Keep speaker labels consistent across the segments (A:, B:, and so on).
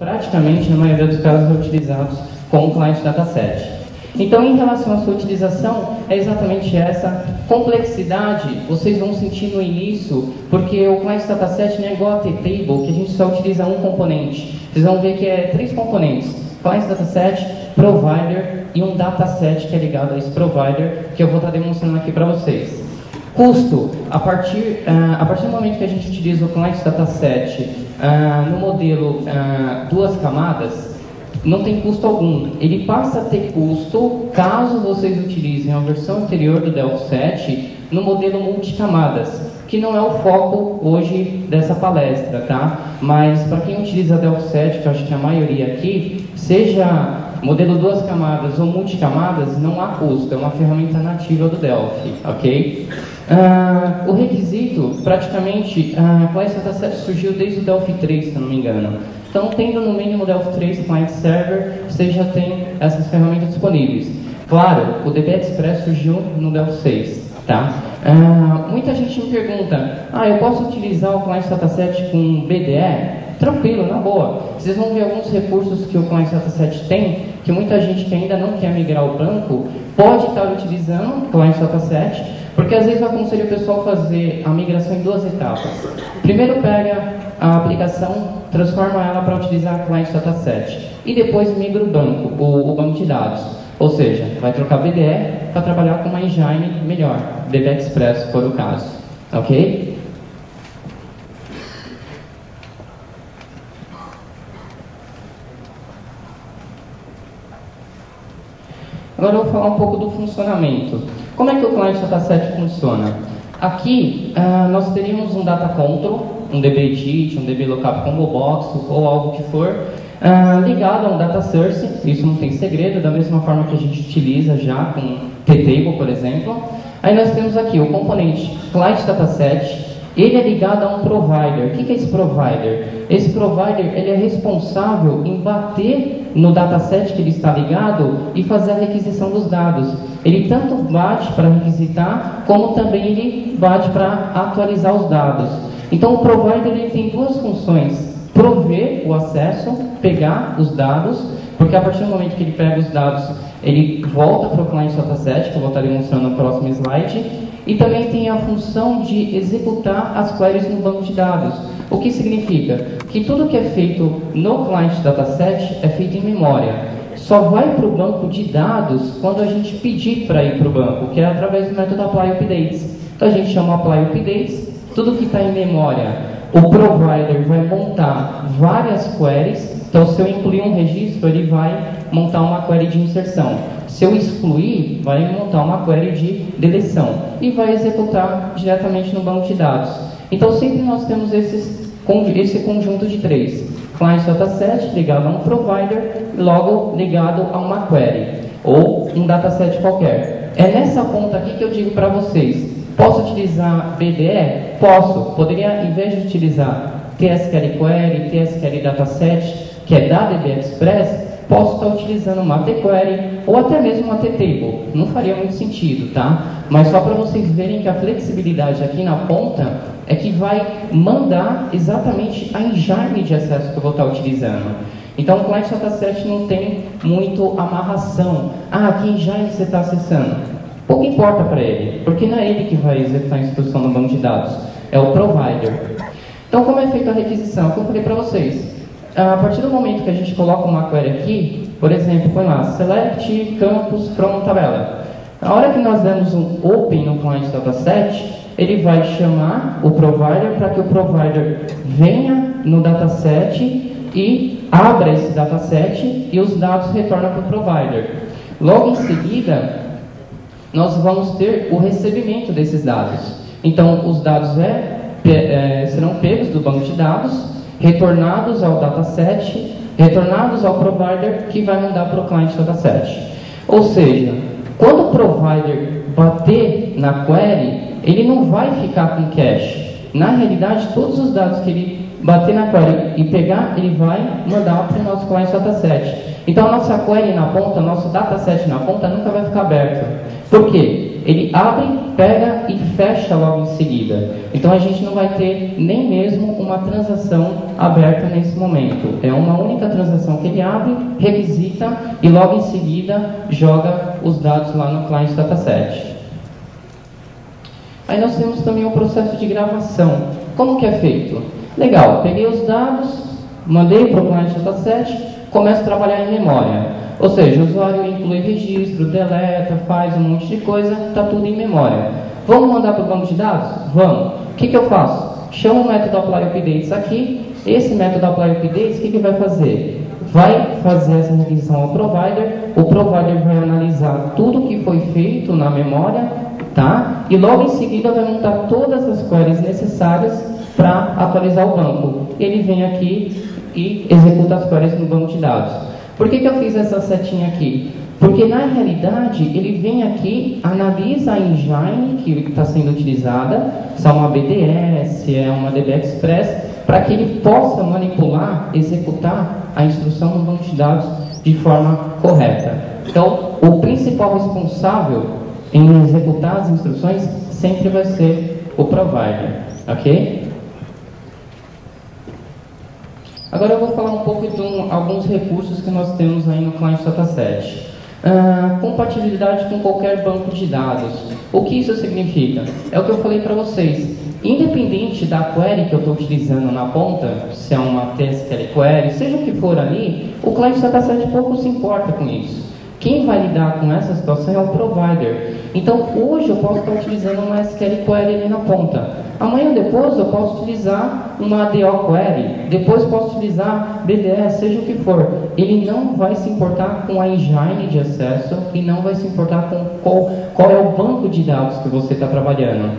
A: praticamente, na maioria dos casos, é utilizados com o client dataset. Então, em relação à sua utilização, é exatamente essa complexidade, vocês vão sentir no início, porque o client dataset não é igual a T-Table, que a gente só utiliza um componente. Vocês vão ver que é 3 componentes: client dataset, provider e um dataset que é ligado a esse provider, que eu vou estar demonstrando aqui para vocês. Custo: a partir do momento que a gente utiliza o client dataset no modelo 2 camadas, não tem custo algum. Ele passa a ter custo caso vocês utilizem a versão anterior do Delphi 7 no modelo multicamadas, que não é o foco hoje dessa palestra, tá? Mas para quem utiliza Delphi 7, que eu acho que a maioria aqui, seja modelo 2 camadas ou multicamadas, não há custo, é uma ferramenta nativa do Delphi, ok? O requisito, praticamente, a Client Dataset surgiu desde o Delphi 3, se eu não me engano. Então, tendo no mínimo Delphi 3 Client Server, você já tem essas ferramentas disponíveis. Claro, o DB Express surgiu no Delphi 6, tá? Muita gente me pergunta, eu posso utilizar o Client Dataset com BDE? Tranquilo, na boa. Vocês vão ver alguns recursos que o Client Dataset tem, que muita gente que ainda não quer migrar o banco pode estar utilizando o Client Dataset, porque às vezes eu aconselho o pessoal a fazer a migração em 2 etapas. Primeiro pega a aplicação, transforma ela para utilizar o Client Dataset e depois migra o banco de dados. Ou seja, vai trocar BDE para trabalhar com uma engine melhor, DB Express, se for o caso. Ok? Agora eu vou falar um pouco do funcionamento. Como é que o Client Dataset funciona? Aqui nós teríamos um Data Control, um DB-Edit, um DB Lookup Combo Box ou algo que for, ligado a um Data Source. Isso não tem segredo, da mesma forma que a gente utiliza já com T-Table, por exemplo. Aí nós temos aqui o componente Client Dataset. Ele é ligado a um provider. O que é esse provider? Esse provider ele é responsável em bater no dataset que ele está ligado e fazer a requisição dos dados. Ele tanto bate para requisitar, como também ele bate para atualizar os dados. Então o provider ele tem 2 funções: prover o acesso, pegar os dados, porque a partir do momento que ele pega os dados, ele volta para o Client Dataset, que eu vou estar demonstrando no próximo slide. E também tem a função de executar as queries no banco de dados. O que significa? Que tudo que é feito no Client Dataset é feito em memória. Só vai para o banco de dados quando a gente pedir para ir para o banco, que é através do método Apply Updates. Então a gente chama Apply Updates, tudo que está em memória, o provider vai montar várias queries. Então se eu incluir um registro, ele vai montar uma query de inserção. Se eu excluir, vai montar uma query de deleção e vai executar diretamente no banco de dados. Então sempre nós temos esse conjunto de 3. Client Dataset ligado a um provider, logo ligado a uma query ou um dataset qualquer. É nessa ponta aqui que eu digo para vocês: posso utilizar BDE? Posso. Poderia, em vez de utilizar TSQL Query, TSQL Dataset, que é da DB Express, posso estar utilizando uma T-Query ou até mesmo uma T-Table. Não faria muito sentido, tá? Mas só para vocês verem que a flexibilidade aqui na ponta é que vai mandar exatamente a engine de acesso que eu vou estar utilizando. Então o Client Dataset não tem muito amarração. Que engine você está acessando? Pouco importa para ele, porque não é ele que vai executar a instrução no banco de dados, é o provider. Então como é feita a requisição? Como eu falei para vocês, a partir do momento que a gente coloca uma query aqui, por exemplo, põe lá, select campus from tabela. Na hora que nós demos um open no Client Dataset, ele vai chamar o provider para que o provider venha no dataset e abra esse dataset e os dados retornam para o provider. Logo em seguida, nós vamos ter o recebimento desses dados. Então, os dados serão pegos do banco de dados, retornados ao dataset, retornados ao provider, que vai mandar para o Client Dataset. Ou seja, quando o provider bater na query, ele não vai ficar com cache. Na realidade, todos os dados que ele bater na query e pegar, ele vai mandar para o nosso Client Dataset. Então a nossa query na ponta, nosso dataset na ponta nunca vai ficar aberto. Por quê? Ele abre, pega e fecha logo em seguida. Então a gente não vai ter nem mesmo uma transação aberta nesse momento. É uma única transação transação que ele abre, requisita e logo em seguida joga os dados lá no client dataset. Aí nós temos também o processo de gravação. Como que é feito? Legal, peguei os dados, mandei para o client dataset, começo a trabalhar em memória. Ou seja, o usuário inclui registro, deleta, faz um monte de coisa, está tudo em memória. Vamos mandar para o banco de dados? Vamos. O que eu faço? Chamo o método ApplyUpdates aqui. Esse método ApplyUpdates, o que vai fazer? Vai fazer essa requisição ao provider. O provider vai analisar tudo que foi feito na memória, tá? E logo em seguida vai montar todas as queries necessárias para atualizar o banco. Ele vem aqui e executa as queries no banco de dados. Por que eu fiz essa setinha aqui? Porque na realidade ele vem aqui, analisa a engine que está sendo utilizada, se é uma BDS, se é uma DB Express, para que ele possa manipular, executar a instrução no banco de dados de forma correta. Então, o principal responsável em executar as instruções sempre vai ser o provider, ok? Agora eu vou falar um pouco de alguns recursos que nós temos aí no Client Dataset. Compatibilidade com qualquer banco de dados. O que isso significa? É o que eu falei para vocês. Independente da query que eu estou utilizando na ponta, se é uma TSQL query, seja o que for ali, o Client Dataset pouco se importa com isso. Quem vai lidar com essa situação é o provider. Então, hoje eu posso estar utilizando uma SQL query ali na ponta. Amanhã ou depois eu posso utilizar uma ADO query. Depois posso utilizar BDS, seja o que for. Ele não vai se importar com a engine de acesso e não vai se importar com qual é o banco de dados que você está trabalhando.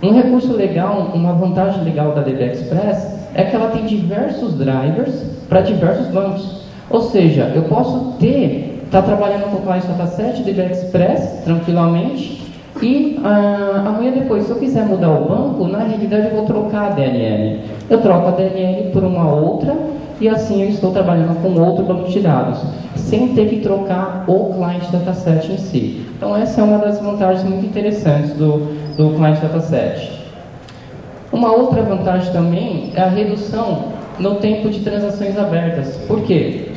A: Um recurso legal, uma vantagem legal da DB Express é que ela tem diversos drivers para diversos bancos. Ou seja, eu posso estar trabalhando com o Client Dataset, DB Express, tranquilamente, e amanhã depois, se eu quiser mudar o banco, na realidade eu vou trocar a DLL. Eu troco a DLL por uma outra, e assim eu estou trabalhando com outro banco de dados, sem ter que trocar o Client Dataset em si. Então essa é uma das vantagens muito interessantes do Client Dataset. Uma outra vantagem também é a redução no tempo de transações abertas. Por quê?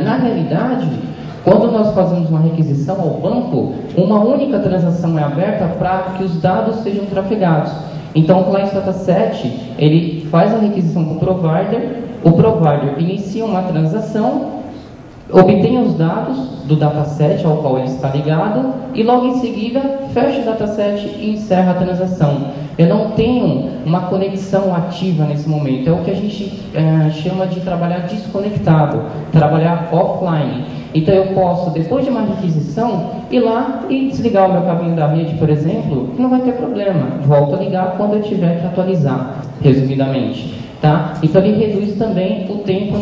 A: Na realidade, quando nós fazemos uma requisição ao banco, uma única transação é aberta para que os dados sejam trafegados. Então, o Client Dataset, ele faz a requisição com o provider inicia uma transação, obtém os dados do dataset ao qual ele está ligado e logo em seguida fecha o dataset e encerra a transação. Eu não tenho uma conexão ativa nesse momento, é o que a gente chama de trabalhar desconectado, trabalhar offline. Então eu posso, depois de uma requisição, ir lá e desligar o meu caminho da rede, por exemplo, que não vai ter problema. Volto a ligar quando eu tiver que atualizar, resumidamente. Tá? Então ele reduz também o tempo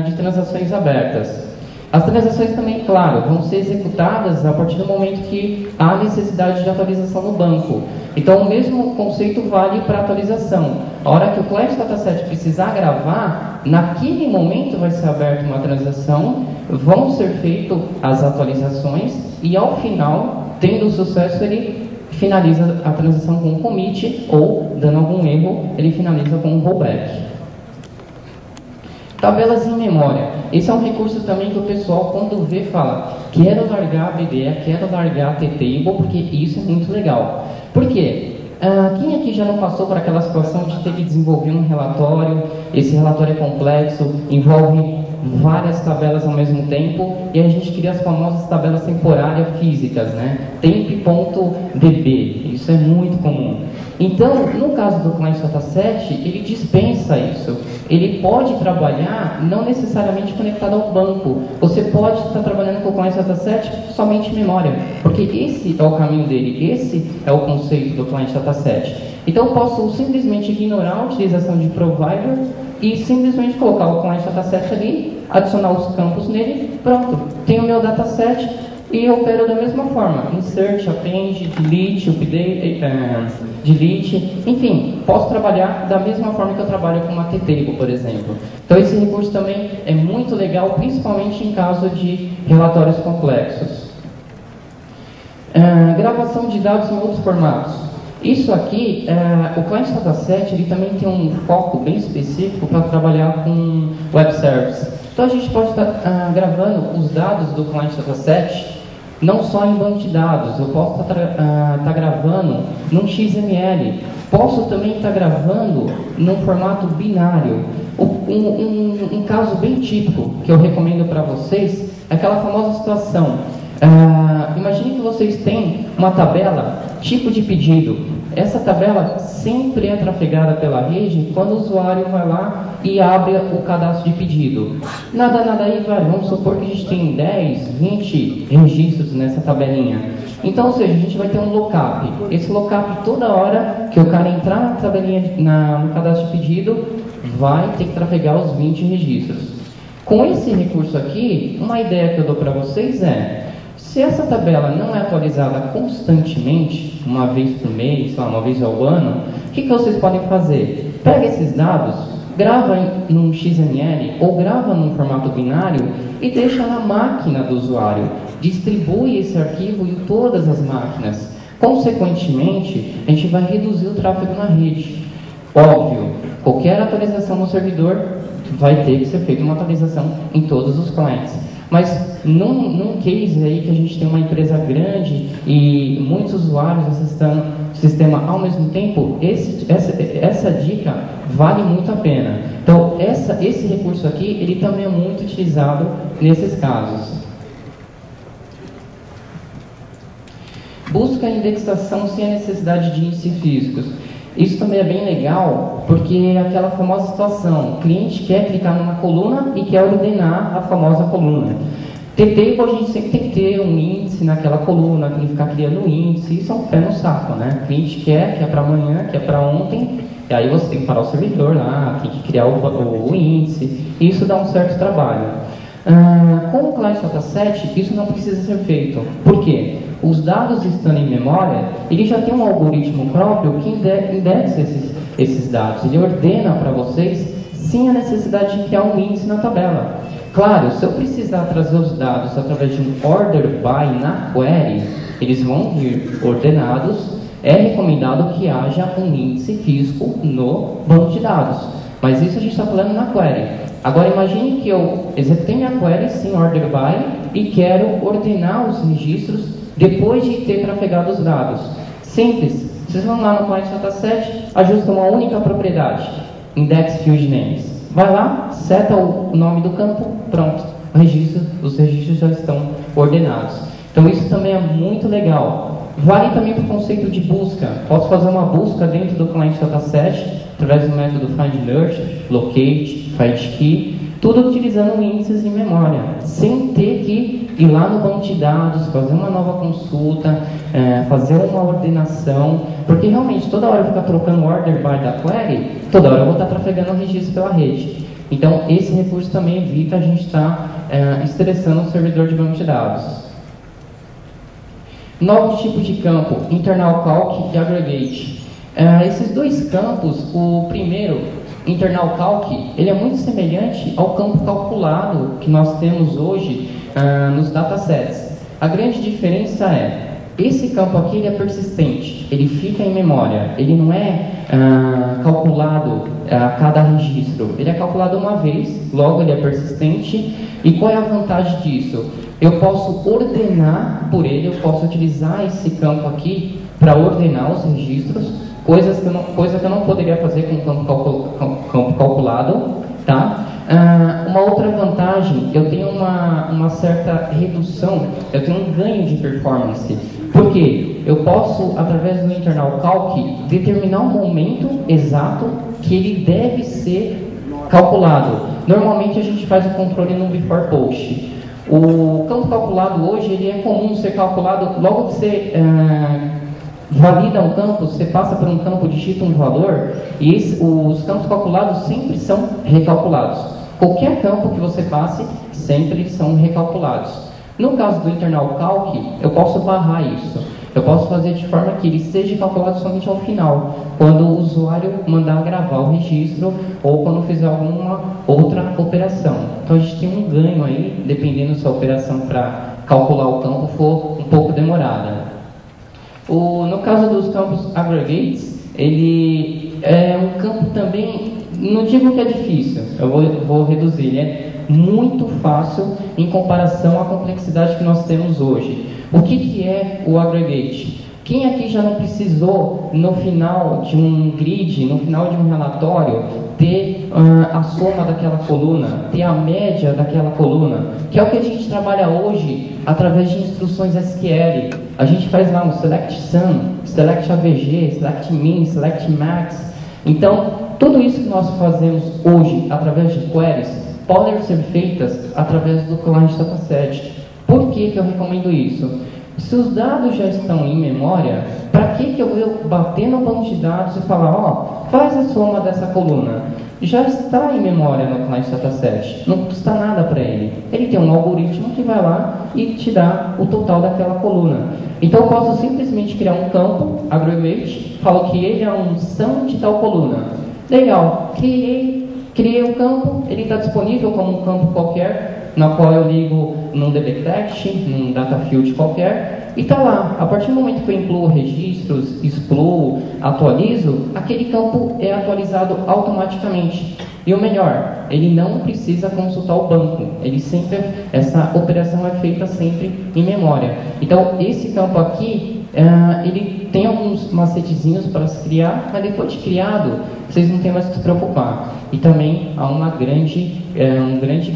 A: de transações abertas. As transações também, claro, vão ser executadas a partir do momento que há necessidade de atualização no banco. Então o mesmo conceito vale para a atualização. A hora que o Client Dataset precisar gravar, naquele momento vai ser aberta uma transação, vão ser feitas as atualizações e ao final, tendo sucesso, ele finaliza a transação com um commit ou, dando algum erro, ele finaliza com um rollback. Tabelas em memória. Esse é um recurso também que o pessoal, quando vê, fala: quero largar a BDE, quero largar a T-Table, porque isso é muito legal. Por quê? Quem aqui já não passou por aquela situação de ter que desenvolver um relatório? Esse relatório é complexo, envolve várias tabelas ao mesmo tempo, e a gente cria as famosas tabelas temporárias físicas, né? Temp.db, isso é muito comum. Então, no caso do Client Dataset, ele dispensa isso. Ele pode trabalhar não necessariamente conectado ao banco. Você pode estar trabalhando com o Client Dataset somente em memória, porque esse é o caminho dele, esse é o conceito do Client Dataset. Então, eu posso simplesmente ignorar a utilização de provider e simplesmente colocar o Client Dataset ali, adicionar os campos nele, pronto. Tenho o meu dataset e eu opero da mesma forma. Insert, append, delete, update, delete, enfim, posso trabalhar da mesma forma que eu trabalho com uma T-Table, por exemplo. Então esse recurso também é muito legal, principalmente em caso de relatórios complexos. Gravação de dados em outros formatos. Isso aqui, o Client Dataset, ele também tem um foco bem específico para trabalhar com web service. Então a gente pode estar gravando os dados do cliente dataset não só em banco de dados, eu posso estar gravando num XML, posso também estar gravando num formato binário. Um caso bem típico que eu recomendo para vocês é aquela famosa situação. Imagine que vocês têm uma tabela tipo de pedido. Essa tabela sempre é trafegada pela rede quando o usuário vai lá e abre o cadastro de pedido. Nada aí, vamos supor que a gente tem 10, 20 registros nessa tabelinha. Então, ou seja, a gente vai ter um lookup. Esse lookup, toda hora que o cara entrar na tabelinha, no cadastro de pedido, vai ter que trafegar os 20 registros. Com esse recurso aqui, uma ideia que eu dou para vocês é: se essa tabela não é atualizada constantemente, uma vez por mês, uma vez ao ano, o que vocês podem fazer? Pega esses dados, grava num XML ou grava num formato binário e deixa na máquina do usuário. Distribui esse arquivo em todas as máquinas. Consequentemente, a gente vai reduzir o tráfego na rede. Óbvio, qualquer atualização no servidor vai ter que ser feita uma atualização em todos os clientes. Mas num case aí que a gente tem uma empresa grande e muitos usuários acessando o sistema ao mesmo tempo, essa dica vale muito a pena. Então, esse recurso aqui, ele também é muito utilizado nesses casos. Busca a indexação sem a necessidade de índices físicos. Isso também é bem legal, porque é aquela famosa situação, o cliente quer clicar numa coluna e quer ordenar a famosa coluna. T-Table, a gente sempre tem que ter um índice naquela coluna, tem que ficar criando um índice, isso é um pé no saco, né? O cliente quer para amanhã, quer para ontem, e aí você tem que parar o servidor lá, tem que criar o índice, e isso dá um certo trabalho. Com o client dataset, isso não precisa ser feito. Por quê? Os dados estando em memória, ele já tem um algoritmo próprio que indexa esses dados. Ele ordena para vocês sem a necessidade de criar um índice na tabela. Claro, se eu precisar trazer os dados através de um order by na query, eles vão vir ordenados. É recomendado que haja um índice físico no banco de dados. Mas isso a gente está falando na query. Agora imagine que eu executei minha query sem order by e quero ordenar os registros depois de ter trafegado os dados. Simples. Vocês vão lá no client dataset, ajustam uma única propriedade, index field names. Vai lá, seta o nome do campo, pronto. Os registros já estão ordenados. Então isso também é muito legal. Vale também para o conceito de busca. Posso fazer uma busca dentro do client dataset através do método find nurture, locate, find key, tudo utilizando índices em memória, sem ter que ir lá no banco de dados, fazer uma nova consulta, fazer uma ordenação, porque realmente toda hora eu ficar trocando order by da query, toda hora eu vou estar trafegando o registro pela rede. Então esse recurso também evita a gente estar estressando o servidor de banco de dados. Novo tipo de campo, internal calc e aggregate. Esses dois campos, o primeiro, internal calc, ele é muito semelhante ao campo calculado que nós temos hoje nos datasets. A grande diferença é, esse campo aqui ele é persistente, ele fica em memória, ele não é calculado a cada registro, ele é calculado uma vez, logo ele é persistente. E qual é a vantagem disso? Eu posso ordenar por ele, eu posso utilizar esse campo aqui para ordenar os registros, coisa que eu não poderia fazer com o campo calculado, tá? Uma outra vantagem, eu tenho uma certa redução, eu tenho um ganho de performance. Por quê? Eu posso, através do internal calc, determinar um momento exato que ele deve ser calculado. Normalmente a gente faz o controle no before post. O campo calculado hoje, ele é comum ser calculado logo que você valida um campo, você passa por um campo, digita um valor, e os campos calculados sempre são recalculados. Qualquer campo que você passe, sempre são recalculados. No caso do internal calc, eu posso barrar isso. Eu posso fazer de forma que ele seja calculado somente ao final, quando o usuário mandar gravar o registro ou quando fizer alguma outra operação. Então a gente tem um ganho aí, dependendo se a operação para calcular o campo for um pouco demorada. No caso dos campos aggregates, ele é um campo também, não digo que é difícil, eu vou reduzir, muito fácil em comparação à complexidade que nós temos hoje. O que é o aggregate? Quem aqui já não precisou, no final de um grid, no final de um relatório, ter a soma daquela coluna, ter a média daquela coluna, que é o que a gente trabalha hoje através de instruções SQL. A gente faz lá um select sum, select AVG, select min, select max. Então, tudo isso que nós fazemos hoje através de queries podem ser feitas através do client dataset. Por que eu recomendo isso? Se os dados já estão em memória, para que eu vou bater no banco de dados e falar, ó, faz a soma dessa coluna? Já está em memória no client dataset, não custa nada para ele. Ele tem um algoritmo que vai lá e te dá o total daquela coluna. Então eu posso simplesmente criar um campo, aggregate, falo que ele é um sum de tal coluna. Legal, criei um campo, ele está disponível como um campo qualquer, na qual eu ligo num DBText, num data field qualquer, e está lá. A partir do momento que eu incluo registros, excluo, atualizo, aquele campo é atualizado automaticamente. E o melhor, ele não precisa consultar o banco. Essa operação é feita sempre em memória. Então, esse campo aqui, ele tem alguns macetezinhos para se criar, mas depois de criado, vocês não têm mais que se preocupar. E também há um grande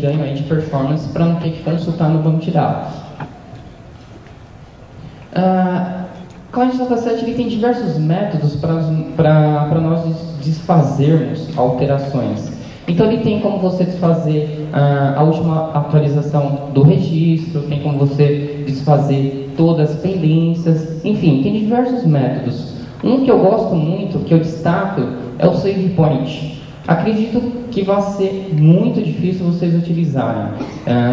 A: ganho aí de performance para não ter que consultar no banco de dados. O Client Dataset ele tem diversos métodos para nós desfazermos alterações. Então ele tem como você desfazer a última atualização do registro, tem como você desfazer todas as pendências, enfim, tem diversos métodos. Um que eu gosto muito, que eu destaco, é o Save Point. Acredito que vai ser muito difícil vocês utilizarem.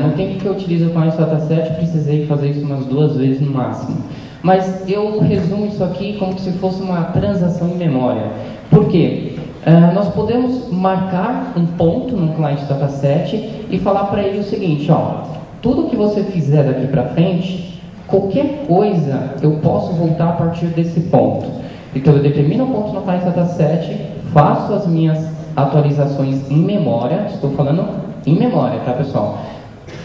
A: No tempo que eu utilizo o Client Dataset, precisei fazer isso umas 2 vezes no máximo. Mas eu resumo isso aqui como se fosse uma transação em memória. Por quê? Nós podemos marcar um ponto no Client Dataset e falar para ele o seguinte, ó, tudo que você fizer daqui para frente, qualquer coisa eu posso voltar a partir desse ponto. Então eu determino um ponto no Client Dataset, faço as minhas atualizações em memória, estou falando em memória, tá pessoal?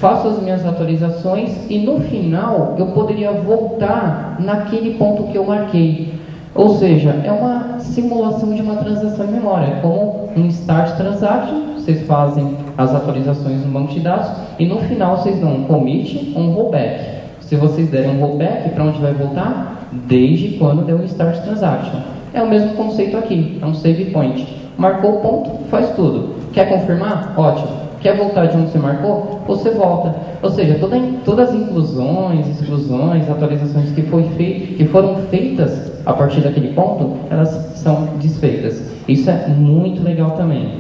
A: Faço as minhas atualizações e no final eu poderia voltar naquele ponto que eu marquei. Ou seja, é uma simulação de uma transação em memória, como um start transaction, vocês fazem as atualizações no banco de dados e no final vocês dão um commit ou um rollback. Se vocês derem um rollback, para onde vai voltar? Desde quando deu um start transaction. É o mesmo conceito aqui, é um save point. Marcou o ponto, faz tudo. Quer confirmar? Ótimo. Quer voltar de onde você marcou? Você volta. Ou seja, todas as inclusões, exclusões, atualizações que foram feitas a partir daquele ponto, elas são desfeitas. Isso é muito legal também.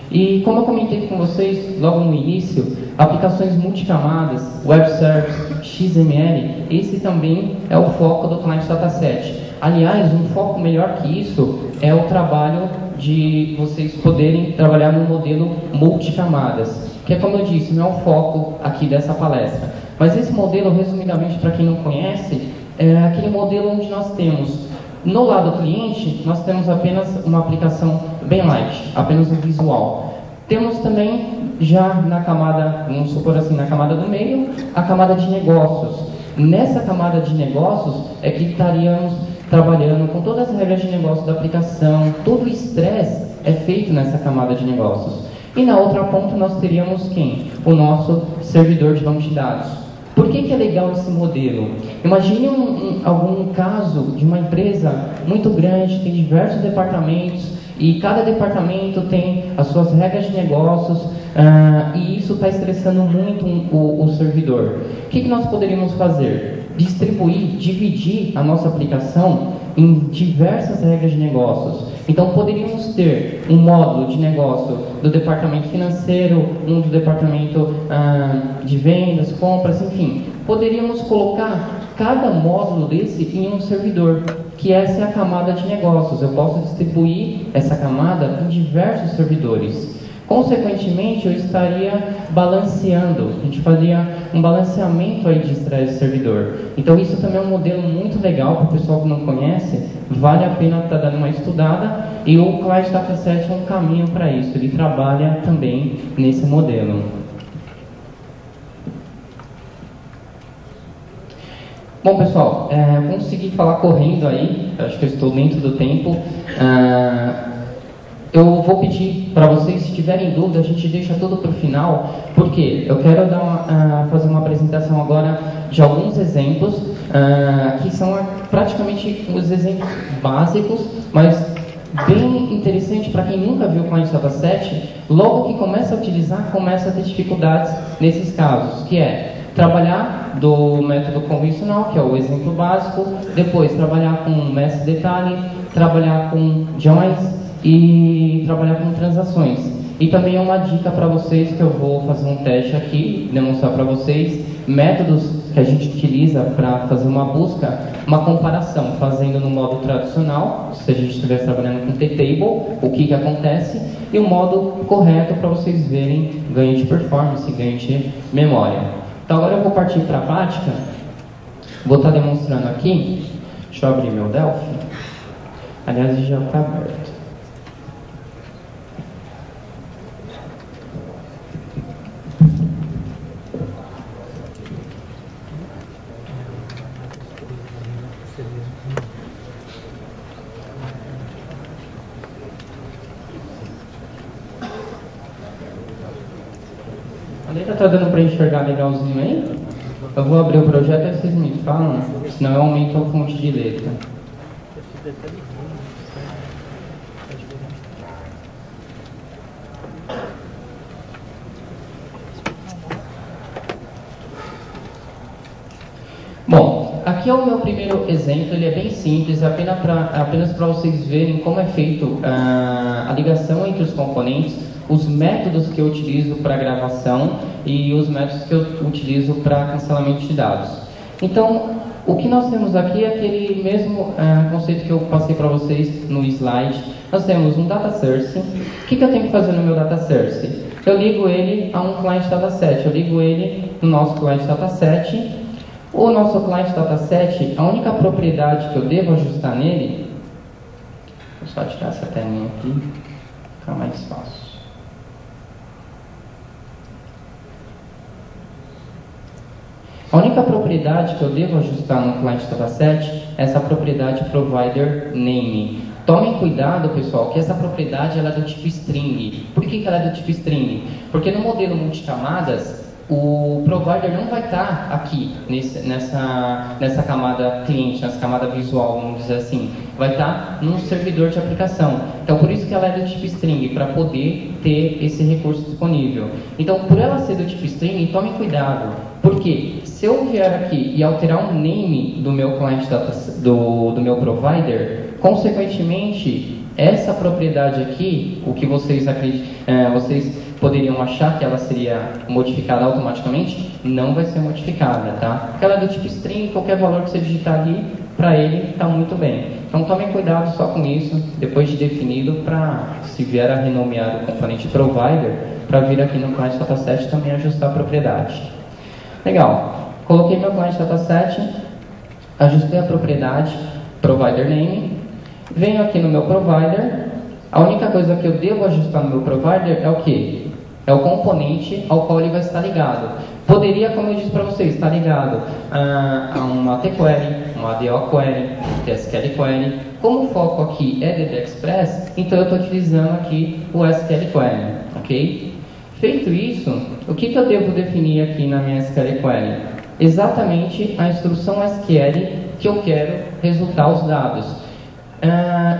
A: E como eu comentei com vocês logo no início, aplicações multicamadas, web service, XML, esse também é o foco do Client Dataset. Aliás, um foco melhor que isso é o trabalho de vocês poderem trabalhar no modelo multicamadas, que é como eu disse, não é o foco aqui dessa palestra. Mas esse modelo, resumidamente, para quem não conhece, é aquele modelo onde nós temos, no lado cliente, nós temos apenas uma aplicação bem light, apenas um visual. Temos também, já na camada, vamos supor assim, na camada do meio, a camada de negócios. Nessa camada de negócios é que estaríamos trabalhando com todas as regras de negócio da aplicação, todo o estresse é feito nessa camada de negócios. E na outra ponta nós teríamos quem? O nosso servidor de banco de dados. Por que é legal esse modelo? Imagine algum caso de uma empresa muito grande, tem diversos departamentos, e cada departamento tem as suas regras de negócios, e isso está estressando muito o servidor. O que nós poderíamos fazer? Dividir a nossa aplicação em diversas regras de negócios. Então poderíamos ter um módulo de negócio do departamento financeiro, um do departamento de vendas, compras, enfim. Poderíamos colocar cada módulo desse em um servidor, que essa é a camada de negócios. Eu posso distribuir essa camada em diversos servidores. Consequentemente, eu estaria balanceando, a gente faria um balanceamento aí de estresse servidor. Então isso também é um modelo muito legal para o pessoal que não conhece, vale a pena estar dando uma estudada, e o Client Dataset é um caminho para isso, ele trabalha também nesse modelo. Bom, pessoal, consegui falar correndo aí, acho que eu estou dentro do tempo. Eu vou pedir para vocês, se tiverem dúvida, a gente deixa tudo para o final, porque eu quero fazer uma apresentação agora de alguns exemplos, que são praticamente os exemplos básicos, mas bem interessante para quem nunca viu o Client Dataset. Logo que começa a utilizar, começa a ter dificuldades nesses casos, que é trabalhar do método convencional, que é o exemplo básico, depois trabalhar com mass detalhe, trabalhar com joins e trabalhar com transações. E também uma dica para vocês, que eu vou fazer um teste aqui, demonstrar para vocês, métodos que a gente utiliza para fazer uma busca, uma comparação, fazendo no modo tradicional, se a gente estivesse trabalhando com T-Table, o que acontece, e o modo correto para vocês verem ganho de performance, ganho de memória. Então agora eu vou partir para a prática, vou estar demonstrando aqui, deixa eu abrir meu Delphi, aliás já está aberto. A letra está dando para enxergar legalzinho aí? Eu vou abrir o projeto e vocês me falam, senão eu aumento a fonte de letra. Bom, aqui é o meu primeiro exemplo, ele é bem simples, apenas para vocês verem como é feito a ligação entre os componentes, os métodos que eu utilizo para gravação e os métodos que eu utilizo para cancelamento de dados. Então, o que nós temos aqui é aquele mesmo conceito que eu passei para vocês no slide. Nós temos um data source. O que eu tenho que fazer no meu data source? Eu ligo ele a um client dataset, eu ligo ele no nosso client dataset. O nosso client dataset, a única propriedade que eu devo ajustar nele, vou só tirar essa telinha aqui, fica mais fácil. A única propriedade que eu devo ajustar no client dataset é essa propriedade provider name. Tomem cuidado, pessoal, que essa propriedade ela é do tipo string. Por que ela é do tipo string? Porque no modelo multicamadas, o provider não vai estar aqui nessa camada cliente, nessa camada visual, vamos dizer assim. Vai estar num servidor de aplicação. Então, por isso que ela é do tipo string, para poder ter esse recurso disponível. Então, por ela ser do tipo string, tomem cuidado. Porque se eu vier aqui e alterar um name do meu client do meu provider, consequentemente, essa propriedade aqui, o que vocês poderiam achar que ela seria modificada automaticamente, não vai ser modificada, tá? Porque ela é do tipo string, qualquer valor que você digitar ali, para ele está muito bem. Então tomem cuidado só com isso, depois de definido, para se vier a renomear o componente provider, para vir aqui no client dataset também ajustar a propriedade. Legal, coloquei meu client dataset, ajustei a propriedade provider name, venho aqui no meu provider, a única coisa que eu devo ajustar no meu provider é o que? É o componente ao qual ele vai estar ligado. Poderia, como eu disse para vocês, estar ligado a uma tQuery, uma ADO Query, SQL Query. Como o foco aqui é DB Express, então eu estou utilizando aqui o SQL Query, ok? Feito isso, o que eu devo definir aqui na minha SQL Query? Exatamente a instrução SQL que eu quero resultar os dados.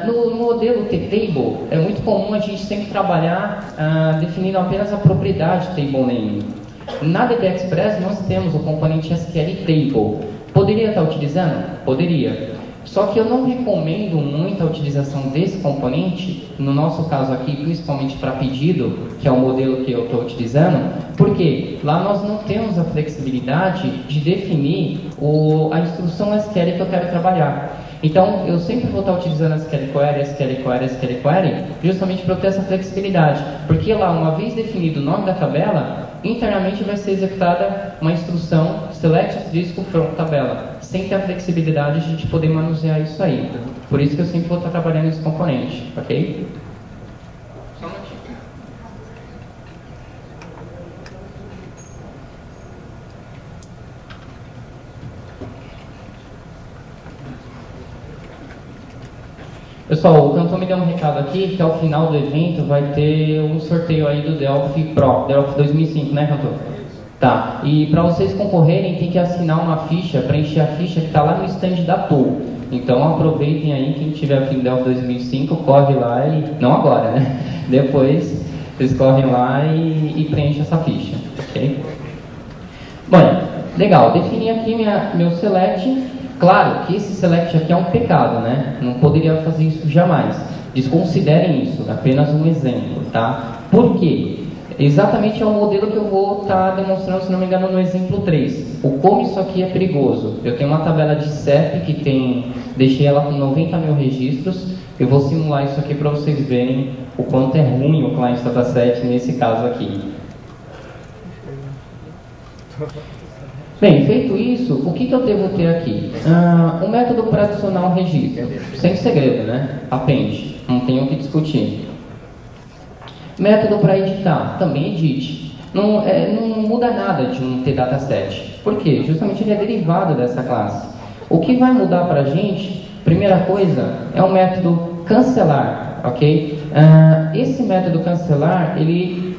A: No modelo T-Table, é muito comum a gente sempre trabalhar definindo apenas a propriedade Table Name. Na DB Express, nós temos o componente SQL Table. Poderia estar utilizando? Poderia. Só que eu não recomendo muito a utilização desse componente, no nosso caso aqui, principalmente para pedido, que é o modelo que eu estou utilizando, porque lá nós não temos a flexibilidade de definir a instrução SQL que eu quero trabalhar. Então, eu sempre vou estar utilizando SQL Query, justamente para eu ter essa flexibilidade. Porque lá, uma vez definido o nome da tabela, internamente vai ser executada uma instrução select asterisco from tabela, sem ter a flexibilidade de a gente poder manusear isso aí. Por isso que eu sempre vou estar trabalhando esse componente, ok? Só um minutinho. Pessoal, o cantor me deu um recado aqui que ao final do evento vai ter um sorteio aí do Delphi Pro, Delphi 2005, né, cantor? Tá, e para vocês concorrerem tem que assinar uma ficha, preencher a ficha que está lá no stand da Tool. Então aproveitem aí, quem tiver aqui no Delphi 2005, corre lá e... não agora, né? Depois vocês correm lá e preenchem essa ficha, ok? Bom, legal, defini aqui meu select. Claro que esse select aqui é um pecado, né? Não poderia fazer isso jamais. Desconsiderem isso, apenas um exemplo, tá? Por quê? Exatamente é o modelo que eu vou estar demonstrando, se não me engano, no exemplo 3. O como isso aqui é perigoso. Eu tenho uma tabela de CEP que tem... deixei ela com 90 mil registros. Eu vou simular isso aqui para vocês verem o quanto é ruim o client dataset nesse caso aqui. Bem, feito isso, o que eu devo ter aqui? Um método para adicionar um registro. Sem segredo, né? Append. Não tem o que discutir. Método para editar. Também edit. Não muda nada de um tdataset. Por quê? Justamente ele é derivado dessa classe. O que vai mudar para a gente, primeira coisa, é o método cancelar. Ok? Esse método cancelar, ele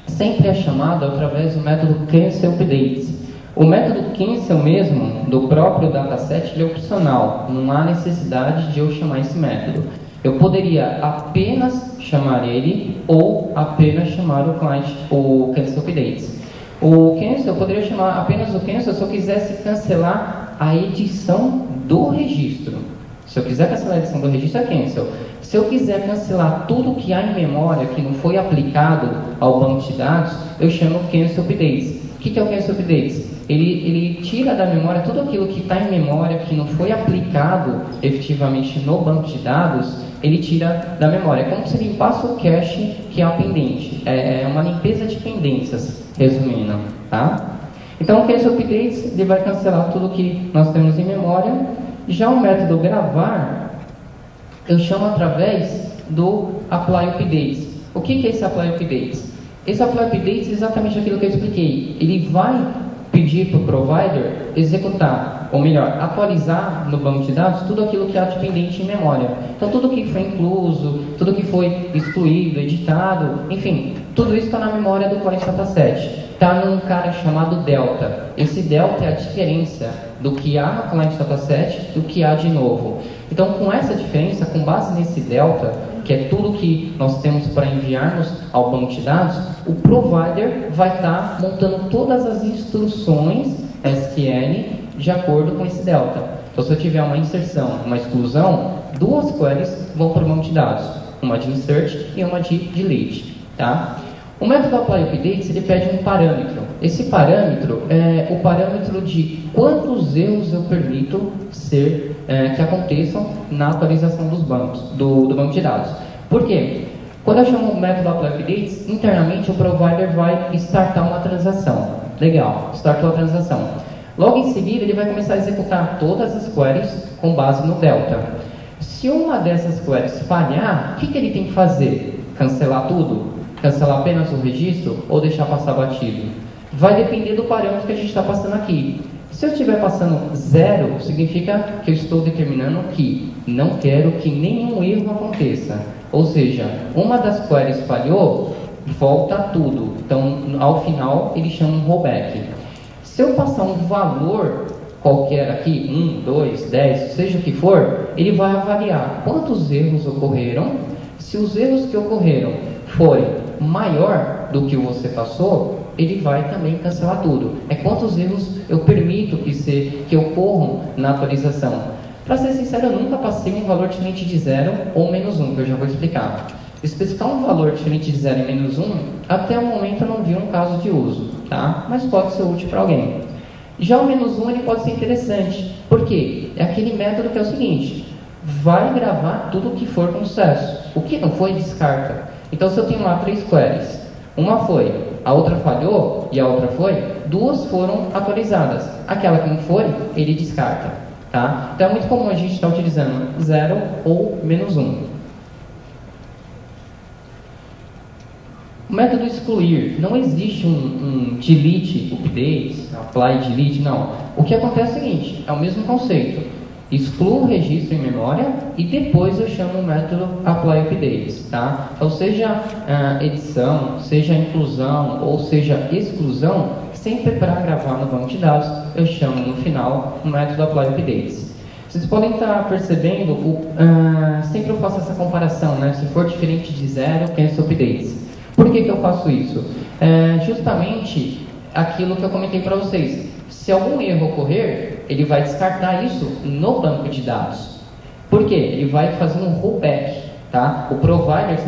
A: sempre é chamado através do método cancel updates. O método cancel mesmo, do próprio dataset, ele é opcional. Não há necessidade de eu chamar esse método. Eu poderia apenas chamar ele ou apenas chamar o client, o cancel updates. O cancel, eu poderia chamar apenas o cancel se eu quisesse cancelar a edição do registro. Se eu quiser cancelar a edição do registro, é cancel. Se eu quiser cancelar tudo que há em memória que não foi aplicado ao banco de dados, eu chamo cancel updates. O que é o cancel updates? Ele tira da memória tudo aquilo que está em memória, que não foi aplicado efetivamente no banco de dados, ele tira da memória. É como se limpasse o cache que há pendente. É uma limpeza de pendências, resumindo. Tá? Então, o cancel updates ele vai cancelar tudo que nós temos em memória. Já o método gravar, eu chamo através do apply updates. O que é esse apply updates? Esse apply updates é exatamente aquilo que eu expliquei. Ele vai pedir para o provider executar, ou melhor, atualizar no banco de dados tudo aquilo que há de pendente em memória. Então, tudo que foi incluso, tudo que foi excluído, editado, enfim, tudo isso está na memória do client dataset. Está num cara chamado delta. Esse delta é a diferença do que há no client dataset do que há de novo. Então, com essa diferença, com base nesse delta, que é tudo que nós temos para enviarmos ao banco de dados, o provider vai estar montando todas as instruções SQL de acordo com esse delta. Então, se eu tiver uma inserção, uma exclusão, duas queries vão para o banco de dados, uma de insert e uma de delete. Tá? O método apply updates ele pede um parâmetro. Esse parâmetro é o parâmetro de quantos erros eu permito que aconteçam na atualização dos bancos, do banco de dados. Por quê? Quando eu chamo o método apply updates, internamente o provider vai startar uma transação. Legal, startou a transação. Logo em seguida ele vai começar a executar todas as queries com base no delta. Se uma dessas queries falhar, o que ele tem que fazer? Cancelar tudo? Cancelar apenas o registro ou deixar passar batido? Vai depender do parâmetro que a gente está passando aqui. Se eu estiver passando 0, significa que eu estou determinando que não quero que nenhum erro aconteça. Ou seja, uma das queries falhou, volta tudo. Então, ao final, ele chama um rollback. Se eu passar um valor qualquer aqui, 1, 2, 10, seja o que for, ele vai avaliar quantos erros ocorreram. Se os erros que ocorreram forem maior do que você passou, ele vai também cancelar tudo. É quantos erros eu permito que ocorram na atualização. Para ser sincero, eu nunca passei um valor diferente de 0 ou menos 1, que eu já vou explicar. Especificar um valor diferente de 0 e menos 1, até o momento eu não vi um caso de uso, tá? Mas pode ser útil para alguém. Já o menos 1 ele pode ser interessante. Por quê? É aquele método que é o seguinte, vai gravar tudo que for com sucesso. O que não foi, descarta. Então, se eu tenho lá 3 queries, uma foi, a outra falhou e a outra foi, 2 foram atualizadas. Aquela que não foi, ele descarta. Tá? Então, é muito comum a gente estar utilizando 0 ou -1. O método excluir, não existe um delete, update, apply, delete, não. O que acontece é o seguinte, é o mesmo conceito. Excluo o registro em memória e depois eu chamo o método apply updates, tá? Então, seja edição, seja inclusão ou seja exclusão, sempre para gravar no banco de dados, eu chamo no final o método apply updates. Vocês podem estar percebendo, sempre eu faço essa comparação, né? Se for diferente de 0, penso updates. Por que eu faço isso? Justamente aquilo que eu comentei para vocês. Se algum erro ocorrer, ele vai descartar isso no banco de dados. Por quê? Ele vai fazer um rollback. Tá? O provider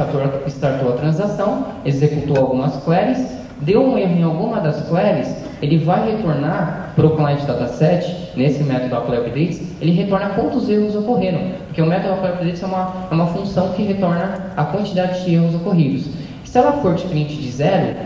A: startou a transação, executou algumas queries, deu um erro em alguma das queries, ele vai retornar para o client dataset, nesse método apply updates, ele retorna quantos erros ocorreram. Porque o método apply updates é uma função que retorna a quantidade de erros ocorridos. Se ela for diferente de 0,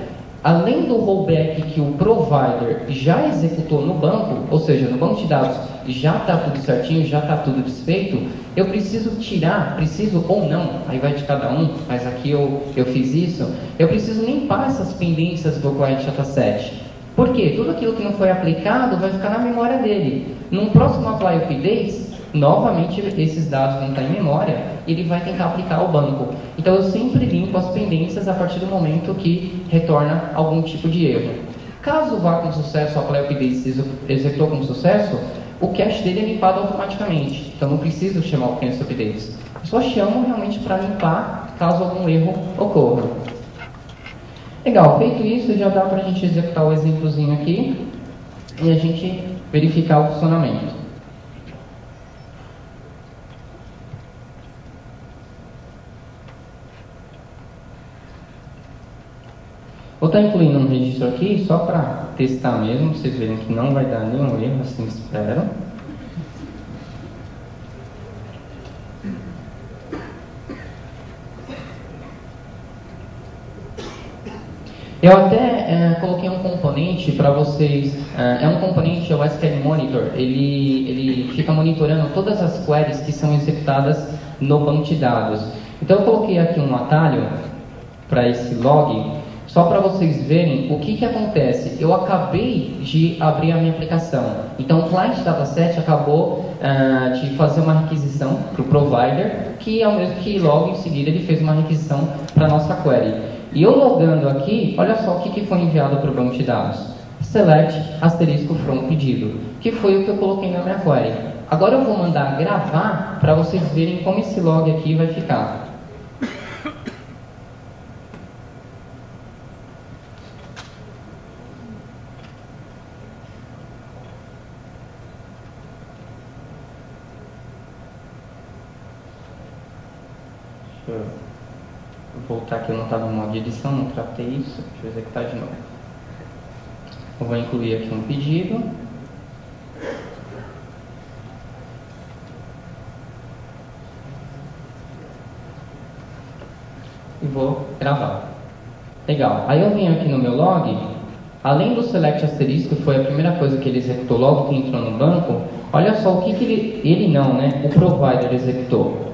A: além do rollback que o provider já executou no banco, ou seja, no banco de dados já está tudo certinho, já está tudo desfeito, eu preciso tirar, preciso ou não, aí vai de cada um, mas aqui eu fiz isso, eu preciso limpar essas pendências do client dataset. Por quê? Tudo aquilo que não foi aplicado vai ficar na memória dele. Num próximo apply updates, novamente esses dados vão estar em memória e ele vai tentar aplicar ao banco. Então eu sempre limpo as pendências a partir do momento que retorna algum tipo de erro. Caso vá com sucesso o apply updates executou com sucesso, o cache dele é limpado automaticamente. Então não preciso chamar o cache updates. Eu só chamo realmente para limpar caso algum erro ocorra. Legal, feito isso já dá para a gente executar o exemplozinho aqui e a gente verificar o funcionamento. Vou estar incluindo um registro aqui só para testar mesmo, vocês verem que não vai dar nenhum erro, assim espero. Eu até coloquei um componente para vocês, é um componente, o SQL Monitor, ele fica monitorando todas as queries que são executadas no banco de dados. Então eu coloquei aqui um atalho para esse log, só para vocês verem o que acontece. Eu acabei de abrir a minha aplicação, então o client dataset acabou de fazer uma requisição para o provider, que é o mesmo que logo em seguida ele fez uma requisição para a nossa query. E eu logando aqui, olha só o que foi enviado para o banco de dados. Select asterisco from pedido, que foi o que eu coloquei na minha query. Agora eu vou mandar gravar para vocês verem como esse log aqui vai ficar. Deixa eu voltar aqui, eu não estava no modo de edição, não tratei isso. Deixa eu executar de novo. Eu vou incluir aqui um pedido. E vou gravar. Legal. Aí eu venho aqui no meu log, além do select asterisco, que foi a primeira coisa que ele executou logo que entrou no banco, olha só o que ele não, né? O provider executou.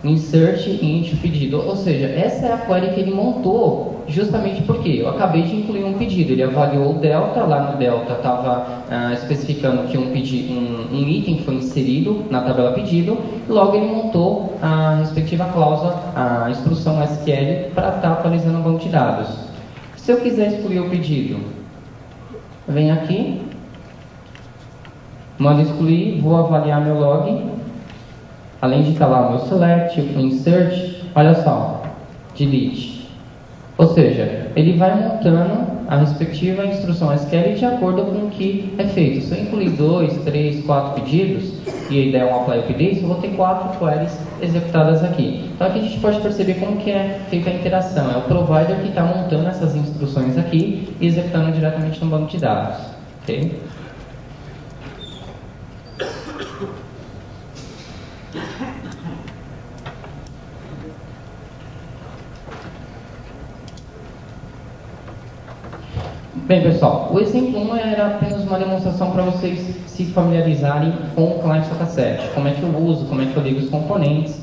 A: Insert int pedido, ou seja, essa é a query que ele montou justamente porque eu acabei de incluir um pedido, ele avaliou o delta, lá no delta estava especificando que um item foi inserido na tabela pedido, e logo ele montou a respectiva cláusula, a instrução SQL para estar atualizando o banco de dados. Se eu quiser excluir o pedido, venho aqui, mando excluir, vou avaliar meu log. Além de estar lá o meu select, o insert, olha só, delete. Ou seja, ele vai montando a respectiva instrução SQL de acordo com o que é feito. Se eu incluir 2, 3, 4 pedidos e a ideia é um apply update, eu vou ter 4 queries executadas aqui. Então aqui a gente pode perceber como que é feita a interação. É o provider que está montando essas instruções aqui e executando diretamente no banco de dados. Okay? Bem, pessoal, o exemplo 1 era apenas uma demonstração para vocês se familiarizarem com o client dataset, como é que eu uso, como é que eu ligo os componentes.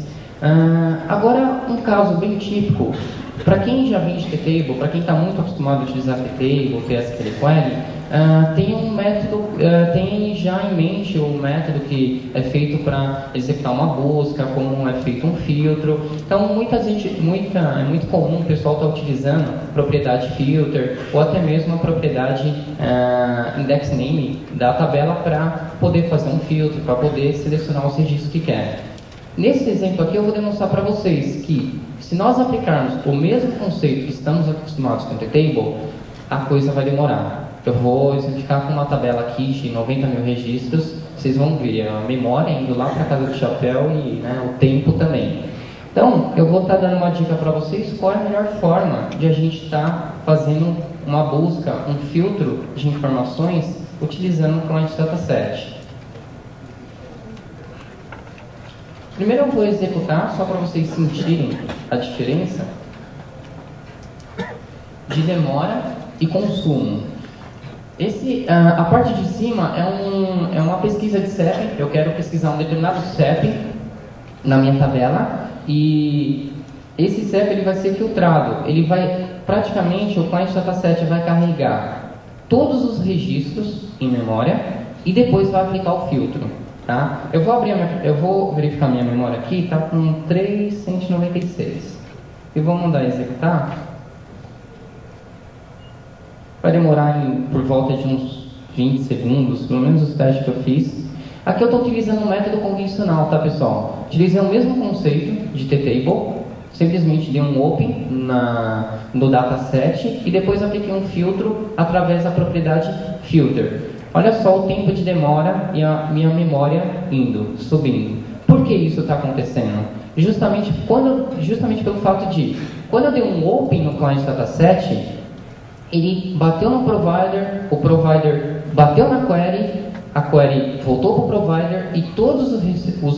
A: Agora, um caso bem típico, para quem já vem de T-Table, para quem está muito acostumado a utilizar T-Table, TSQL Query, tem um método, tem já em mente o método que é feito para executar uma busca, como é feito um filtro. Então, é muito comum o pessoal estar utilizando a propriedade filter ou até mesmo a propriedade index name da tabela para poder fazer um filtro, para poder selecionar os registros que quer. Nesse exemplo aqui eu vou demonstrar para vocês que se nós aplicarmos o mesmo conceito que estamos acostumados com o T-Table, a coisa vai demorar. Eu vou exemplificar com uma tabela aqui de 90 mil registros, vocês vão ver a memória indo lá para a casa do chapéu e o tempo também. Então, eu vou estar dando uma dica para vocês qual é a melhor forma de a gente estar fazendo uma busca, um filtro de informações utilizando o client dataset. Primeiro eu vou executar, só para vocês sentirem a diferença de demora e consumo. A parte de cima é uma pesquisa de CEP, eu quero pesquisar um determinado CEP na minha tabela e esse CEP ele vai ser filtrado, praticamente o client dataset vai carregar todos os registros em memória e depois vai aplicar o filtro. Tá? Eu vou verificar minha memória aqui, está com 396. Eu vou mandar executar. Vai demorar por volta de uns 20 segundos, pelo menos os testes que eu fiz. Aqui eu estou utilizando um método convencional, tá, pessoal? Utilizei o mesmo conceito de T-Table, simplesmente dei um open no dataset e depois apliquei um filtro através da propriedade filter. Olha só o tempo de demora e a minha memória subindo. Por que isso está acontecendo? Justamente pelo fato de, quando eu dei um open no client dataset, ele bateu no provider, o provider bateu na query, a query voltou para o provider e todos os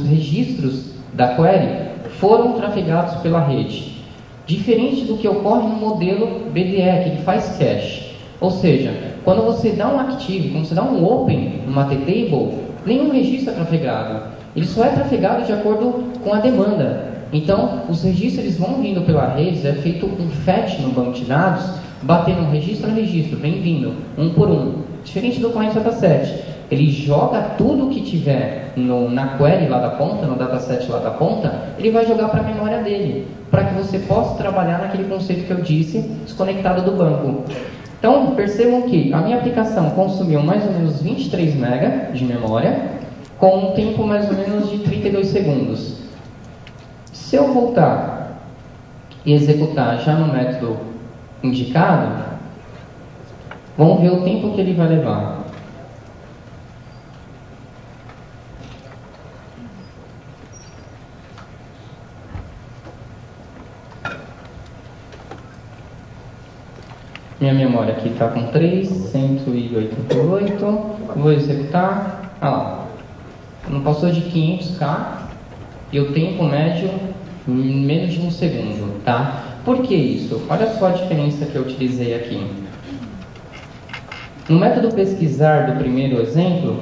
A: registros da query foram trafegados pela rede. Diferente do que ocorre no modelo BDE, que ele faz cache. Ou seja, quando você dá um active, quando você dá um open numa T-Table, nenhum registro é trafegado. Ele só é trafegado de acordo com a demanda. Então, os registros eles vão vindo pela rede, é feito um fetch no banco de dados, batendo um registro a registro, vem vindo, um por um. Diferente do client dataset. Ele joga tudo que tiver na query lá da ponta, no dataset lá da ponta, ele vai jogar para a memória dele, para que você possa trabalhar naquele conceito que eu disse, desconectado do banco. Então, percebam que a minha aplicação consumiu mais ou menos 23 MB de memória, com um tempo mais ou menos de 32 segundos. Se eu voltar e executar já no método indicado, vamos ver o tempo que ele vai levar. Minha memória aqui está com 388. Vou executar. Ah lá. Não passou de 500k e o tempo médio menos de um segundo, tá? Por que isso? Olha só a diferença que eu utilizei aqui. No método pesquisar do primeiro exemplo,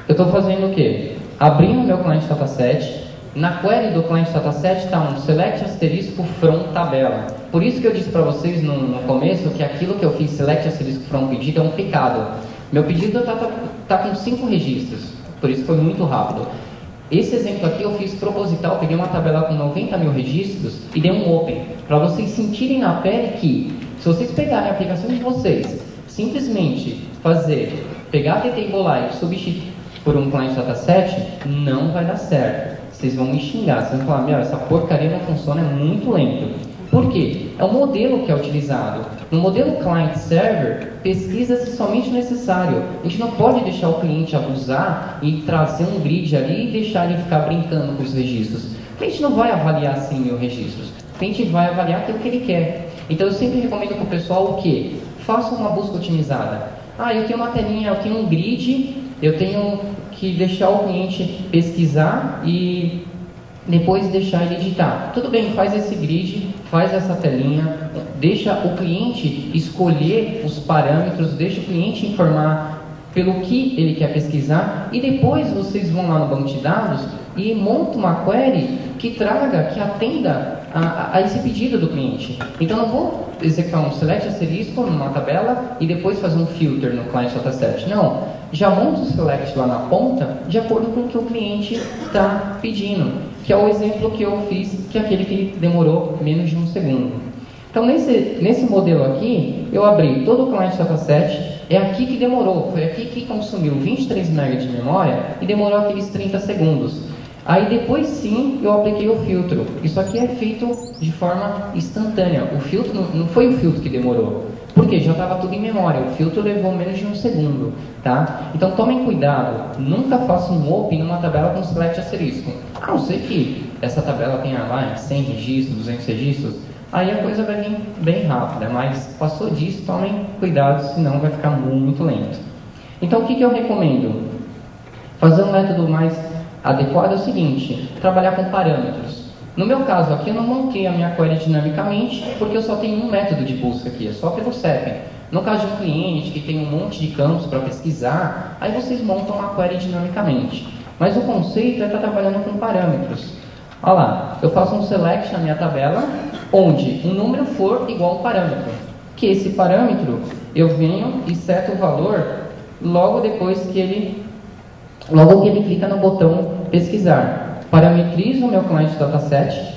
A: eu estou fazendo o quê? Abrindo meu client dataset. Na query do client dataset está um select asterisco from tabela. Por isso que eu disse para vocês no começo que aquilo que eu fiz select asterisco from pedido é um pecado. Meu pedido está com 5 registros, por isso foi muito rápido. Esse exemplo aqui eu fiz proposital, peguei uma tabela com 90 mil registros e dei um open, para vocês sentirem na pele que, se vocês pegarem a aplicação de vocês, simplesmente pegar a T-Table lá e substituir por um client dataset, não vai dar certo. Vocês vão me xingar, vocês vão falar, meu, essa porcaria não funciona, é muito lento. Por quê? É o modelo que é utilizado. No modelo client-server, pesquisa-se somente o necessário. A gente não pode deixar o cliente abusar e trazer um grid ali e deixar ele ficar brincando com os registros. O cliente não vai avaliar 100 mil registros. O cliente vai avaliar aquilo que ele quer. Então eu sempre recomendo para o pessoal o quê? Faça uma busca otimizada. Eu tenho uma telinha, eu tenho um grid, eu tenho que deixar o cliente pesquisar e depois deixar ele editar. Tudo bem, faz esse grid, faz essa telinha, deixa o cliente escolher os parâmetros, deixa o cliente informar pelo que ele quer pesquisar e depois vocês vão lá no banco de dados e montam uma query que traga, que atenda a esse pedido do cliente. Então não vou executar um select asterisco numa tabela e depois fazer um filter no client dataset. Não, já monto o select lá na ponta de acordo com o que o cliente está pedindo, que é o exemplo que eu fiz, que é aquele que demorou menos de um segundo. Então nesse modelo aqui, eu abri todo o client dataset, é aqui que demorou, foi aqui que consumiu 23 MB de memória e demorou aqueles 30 segundos. Aí depois sim eu apliquei o filtro. Isso aqui é feito de forma instantânea. O filtro não foi o filtro que demorou. Porque já estava tudo em memória. O filtro levou menos de um segundo. Tá? Então tomem cuidado. Nunca façam um open numa tabela com select asterisco. A não ser que essa tabela tenha lá 100 registros, 200 registros. Aí a coisa vai vir bem rápida. Mas passou disso, tomem cuidado, senão vai ficar muito lento. Então o que eu recomendo? Fazer um método mais adequado é o seguinte, trabalhar com parâmetros. No meu caso aqui, eu não montei a minha query dinamicamente, porque eu só tenho um método de busca aqui, é só pelo CEP. No caso de um cliente que tem um monte de campos para pesquisar, aí vocês montam a query dinamicamente. Mas o conceito é estar trabalhando com parâmetros. Olha lá, eu faço um select na minha tabela, onde um número for igual a um parâmetro. Que esse parâmetro, eu venho e seto o valor logo depois que ele clica no botão pesquisar. Parametrizo o meu client dataset.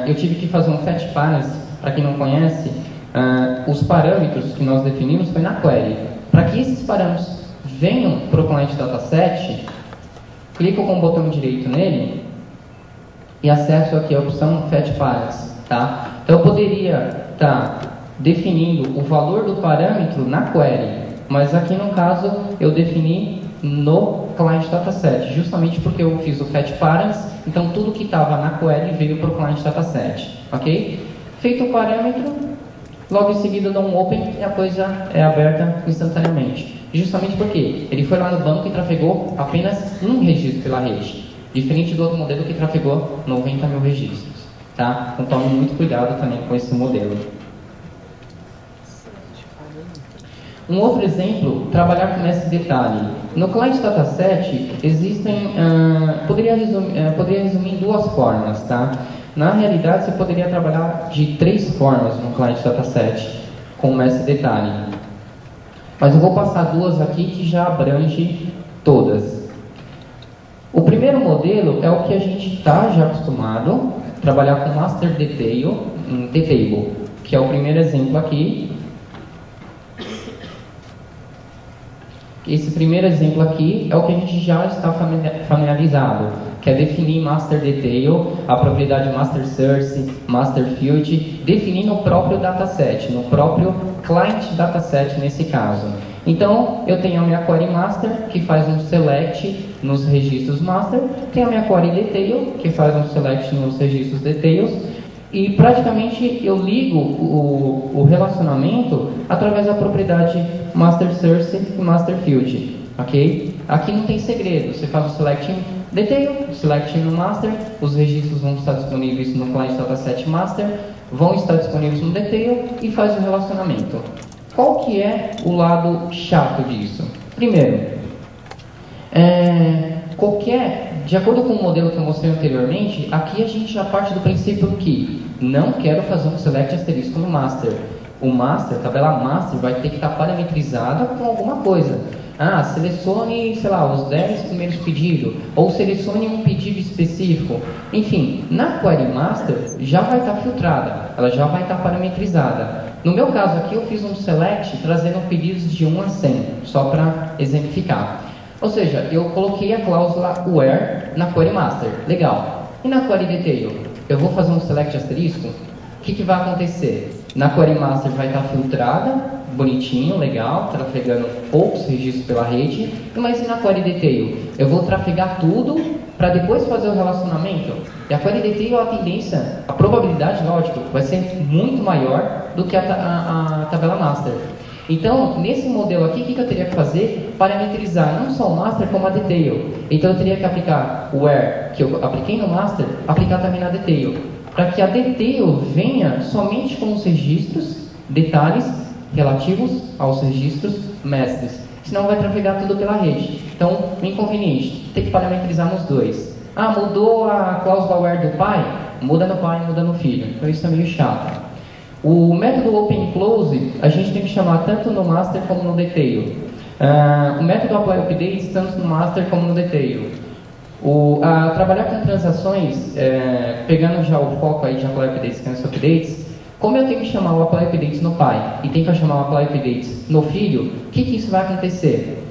A: Eu tive que fazer um fetch params, para quem não conhece, os parâmetros que nós definimos foi na query. Para que esses parâmetros venham para o client dataset, clico com o botão direito nele e acesso aqui a opção fetch params. Tá? Então eu poderia estar definindo o valor do parâmetro na query, mas aqui no caso eu defini no client dataset, justamente porque eu fiz o fetch params, então tudo que estava na query veio para o client dataset, ok? Feito o parâmetro, logo em seguida eu dou um open e a coisa é aberta instantaneamente, justamente porque ele foi lá no banco e trafegou apenas um registro pela rede, diferente do outro modelo que trafegou 90 mil registros, tá? Então tome muito cuidado também com esse modelo. Um outro exemplo, trabalhar com esse detalhe. No client dataset existem, poderia resumir em duas formas, tá? Na realidade, você poderia trabalhar de 3 formas no client dataset com esse detalhe. Mas eu vou passar 2 aqui que já abrange todas. O primeiro modelo é o que a gente está já acostumado, trabalhar com master detail em T-table, que é o primeiro exemplo aqui. Esse primeiro exemplo aqui é o que a gente já está familiarizado, que é definir master detail, a propriedade master source, master field, definir no próprio dataset, no próprio client dataset nesse caso. Então, eu tenho a minha query master, que faz um select nos registros master, tenho a minha query detail, que faz um select nos registros details, e praticamente eu ligo o relacionamento através da propriedade master source e master field, ok? Aqui não tem segredo, você faz o select em detail, select no master, os registros vão estar disponíveis no client dataset master, vão estar disponíveis no detail e faz o relacionamento. Qual que é o lado chato disso? Primeiro, de acordo com o modelo que eu mostrei anteriormente, aqui a gente já parte do princípio que não quero fazer um select asterisco no master. O master, a tabela master, vai ter que estar parametrizada com alguma coisa. Selecione, sei lá, os 10 primeiros pedidos, ou selecione um pedido específico. Enfim, na query master já vai estar filtrada, ela já vai estar parametrizada. No meu caso aqui eu fiz um select trazendo pedidos de 1 a 100, só para exemplificar. Ou seja, eu coloquei a cláusula where na query master, legal. E na query detail, eu vou fazer um select asterisco? O que vai acontecer? Na query master vai estar filtrada, bonitinho, legal, trafegando poucos registros pela rede, mas e na query detail? Eu vou trafegar tudo para depois fazer o relacionamento? E a query detail, a tendência, a probabilidade, lógico, vai ser muito maior do que a tabela master. Então, nesse modelo aqui, o que eu teria que fazer? Parametrizar não só o master, como a detail. Então, eu teria que aplicar o where que eu apliquei no master, aplicar também na detail, para que a detail venha somente com os registros, detalhes relativos aos registros mestres. Senão vai trafegar tudo pela rede. Então, o inconveniente, tem que parametrizar nos dois. Ah, mudou a cláusula where do pai? Muda no pai, muda no filho. Então isso é meio chato. O método open close, a gente tem que chamar tanto no master como no detail. O método apply updates, tanto no master como no detail. Trabalhar com transações, pegando já o foco aí de apply updates e cancel updates, como eu tenho que chamar o apply updates no pai e tenho que chamar o apply updates no filho, o que isso vai acontecer?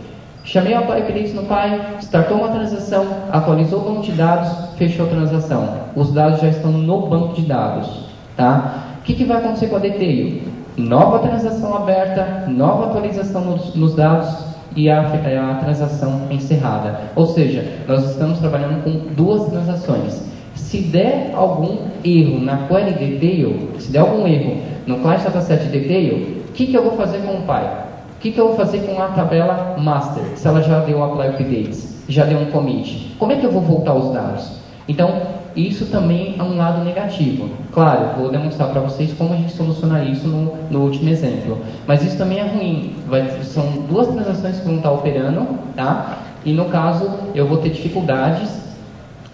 A: Chamei o apply updates no pai, startou uma transação, atualizou o banco de dados, fechou a transação. Os dados já estão no banco de dados. Tá? O que vai acontecer com a detail? Nova transação aberta, nova atualização nos dados e a transação encerrada. Ou seja, nós estamos trabalhando com duas transações. Se der algum erro na query detail, se der algum erro no client dataset detail, o que eu vou fazer com o pai? O que eu vou fazer com a tabela master? Se ela já deu apply updates, já deu um commit, como é que eu vou voltar os dados? Então, isso também é um lado negativo. Claro, vou demonstrar para vocês como a gente soluciona isso no último exemplo. Mas isso também é ruim. São duas transações que vão estar operando, tá? E no caso, eu vou ter dificuldades,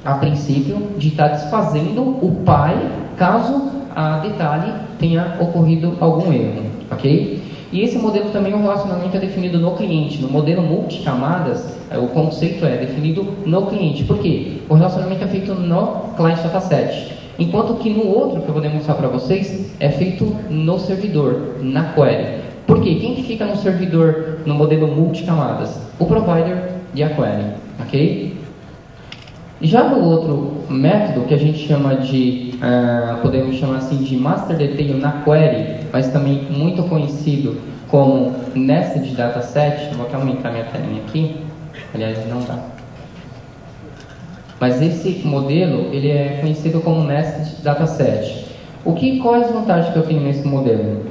A: a princípio, de estar desfazendo o pai, caso a detalhe tenha ocorrido algum erro, ok? E esse modelo também, o relacionamento é definido no cliente. No modelo multicamadas, o conceito é definido no cliente. Por quê? O relacionamento é feito no client dataset. Enquanto que no outro, que eu vou demonstrar para vocês, é feito no servidor, na query. Por quê? Quem que fica no servidor no modelo multicamadas? O provider e a query, ok? Já no outro método, que a gente chama de, podemos chamar assim de master detail na query, mas também muito conhecido como nested dataset, vou até aumentar minha telinha aqui, aliás não dá. Mas esse modelo, ele é conhecido como nested dataset. Quais as vantagens que eu tenho nesse modelo?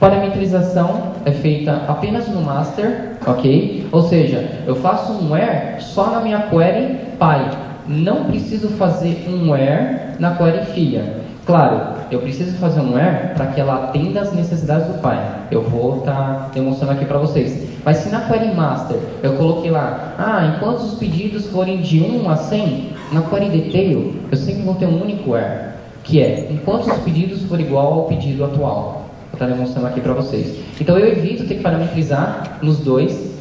A: Parametrização é feita apenas no master, ok? Ou seja, eu faço um where só na minha query pai. Não preciso fazer um where na query filha. Claro, eu preciso fazer um where para que ela atenda às necessidades do pai. Eu vou estar demonstrando aqui para vocês. Mas se na query master eu coloquei lá, enquanto os pedidos forem de 1 a 100, na query detail eu sempre vou ter um único where, que é enquanto os pedidos forem igual ao pedido atual. Vou estar demonstrando aqui para vocês. Então eu evito ter que parametrizar nos dois.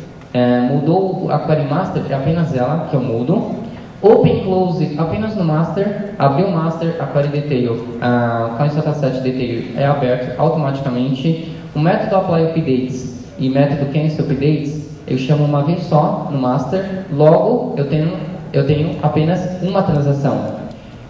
A: Mudou a query master, é apenas ela que eu mudo. Open close apenas no master, abriu o master, a query detail, o client dataset detail é aberto automaticamente. O método apply updates e método cancel updates eu chamo uma vez só no master, logo eu tenho apenas uma transação.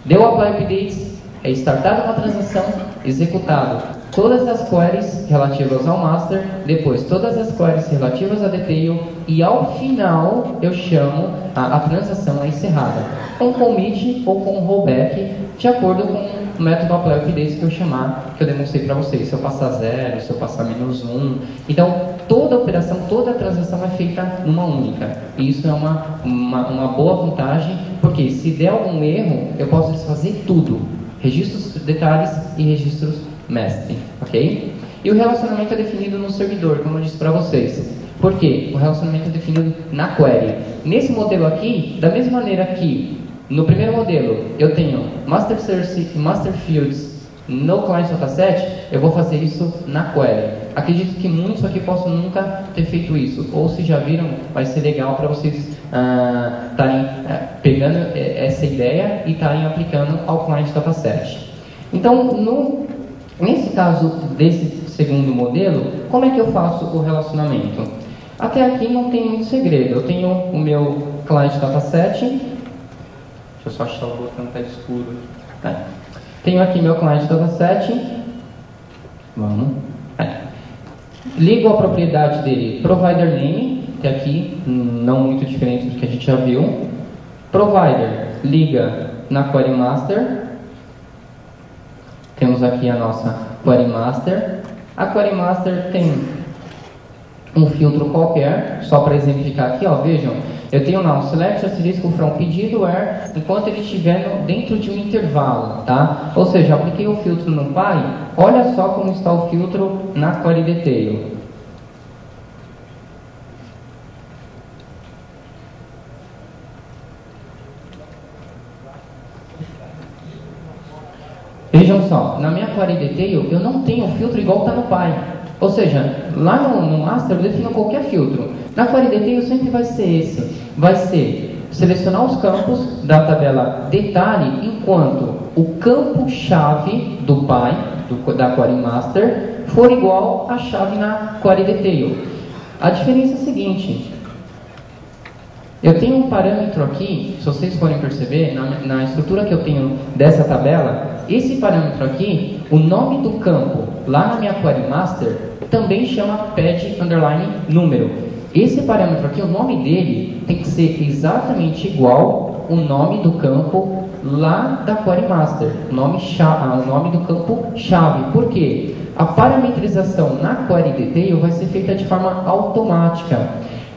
A: Deu apply updates, é startada uma transação, executado todas as queries relativas ao master, depois todas as queries relativas a detail e ao final eu chamo a transação encerrada com commit ou com rollback de acordo com o método apply updates que eu demonstrei para vocês. Se eu passar 0, se eu passar -1, então toda a operação, toda a transação é feita numa única. E isso é uma boa vantagem, porque se der algum erro eu posso desfazer tudo, registros, detalhes e registros mestre, ok? E o relacionamento é definido no servidor, como eu disse para vocês. Por quê? O relacionamento é definido na query. Nesse modelo aqui, da mesma maneira que no primeiro modelo eu tenho master source e master fields no client dataset, eu vou fazer isso na query. Acredito que muitos aqui possam nunca ter feito isso, ou se já viram, vai ser legal para vocês estarem pegando essa ideia e estarem aplicando ao client dataset. Então, nesse caso desse segundo modelo, como é que eu faço o relacionamento? Até aqui não tem muito segredo. Eu tenho o meu client dataset. Deixa eu só achar o botão que está escuro. Tenho aqui meu client dataset. Vamos. Ligo a propriedade dele, provider name, que aqui não muito diferente do que a gente já viu. Provider liga na query master. Temos aqui a nossa query master. A query master tem um filtro qualquer, só para exemplificar aqui, ó, vejam, eu tenho lá um select asterisco from pedido where, enquanto ele estiver dentro de um intervalo, tá? Ou seja, apliquei o filtro no Py, olha só como está o filtro na query detail. Vejam só, na minha query detail eu não tenho um filtro igual está no Py. Ou seja, lá no master eu defino qualquer filtro. Na query detail sempre vai ser esse. Vai ser selecionar os campos da tabela detalhe, enquanto o campo-chave do Py, da query master, for igual à chave na query detail. A diferença é a seguinte. Eu tenho um parâmetro aqui, se vocês forem perceber, na estrutura que eu tenho dessa tabela, esse parâmetro aqui, o nome do campo lá na minha query master, também chama pad underline número. Esse parâmetro aqui, o nome dele tem que ser exatamente igual ao nome do campo lá da query master, o nome do campo chave. Por quê? A parametrização na query detail vai ser feita de forma automática.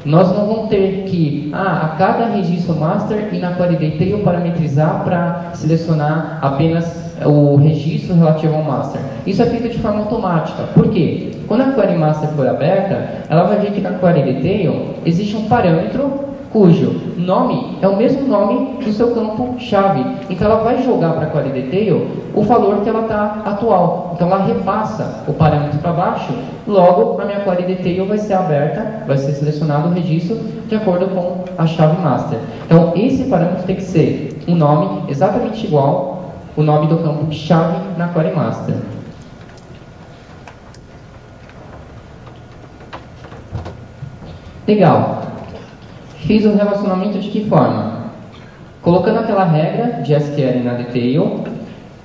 A: Nós não vamos ter que, a cada registro master e na query detail parametrizar para selecionar apenas o registro relativo ao master. Isso é feito de forma automática. Por quê? Quando a query master for aberta, ela vai ver que na query detail existe um parâmetro cujo nome é o mesmo nome do seu campo-chave. Então ela vai jogar para a query detail o valor que ela está atual. Então ela repassa o parâmetro para baixo, logo a minha query detail vai ser aberta, vai ser selecionado o registro de acordo com a chave master. Então esse parâmetro tem que ser um nome exatamente igual ao nome do campo-chave na query master. Legal. Fiz o relacionamento de que forma? Colocando aquela regra de SQL na detail.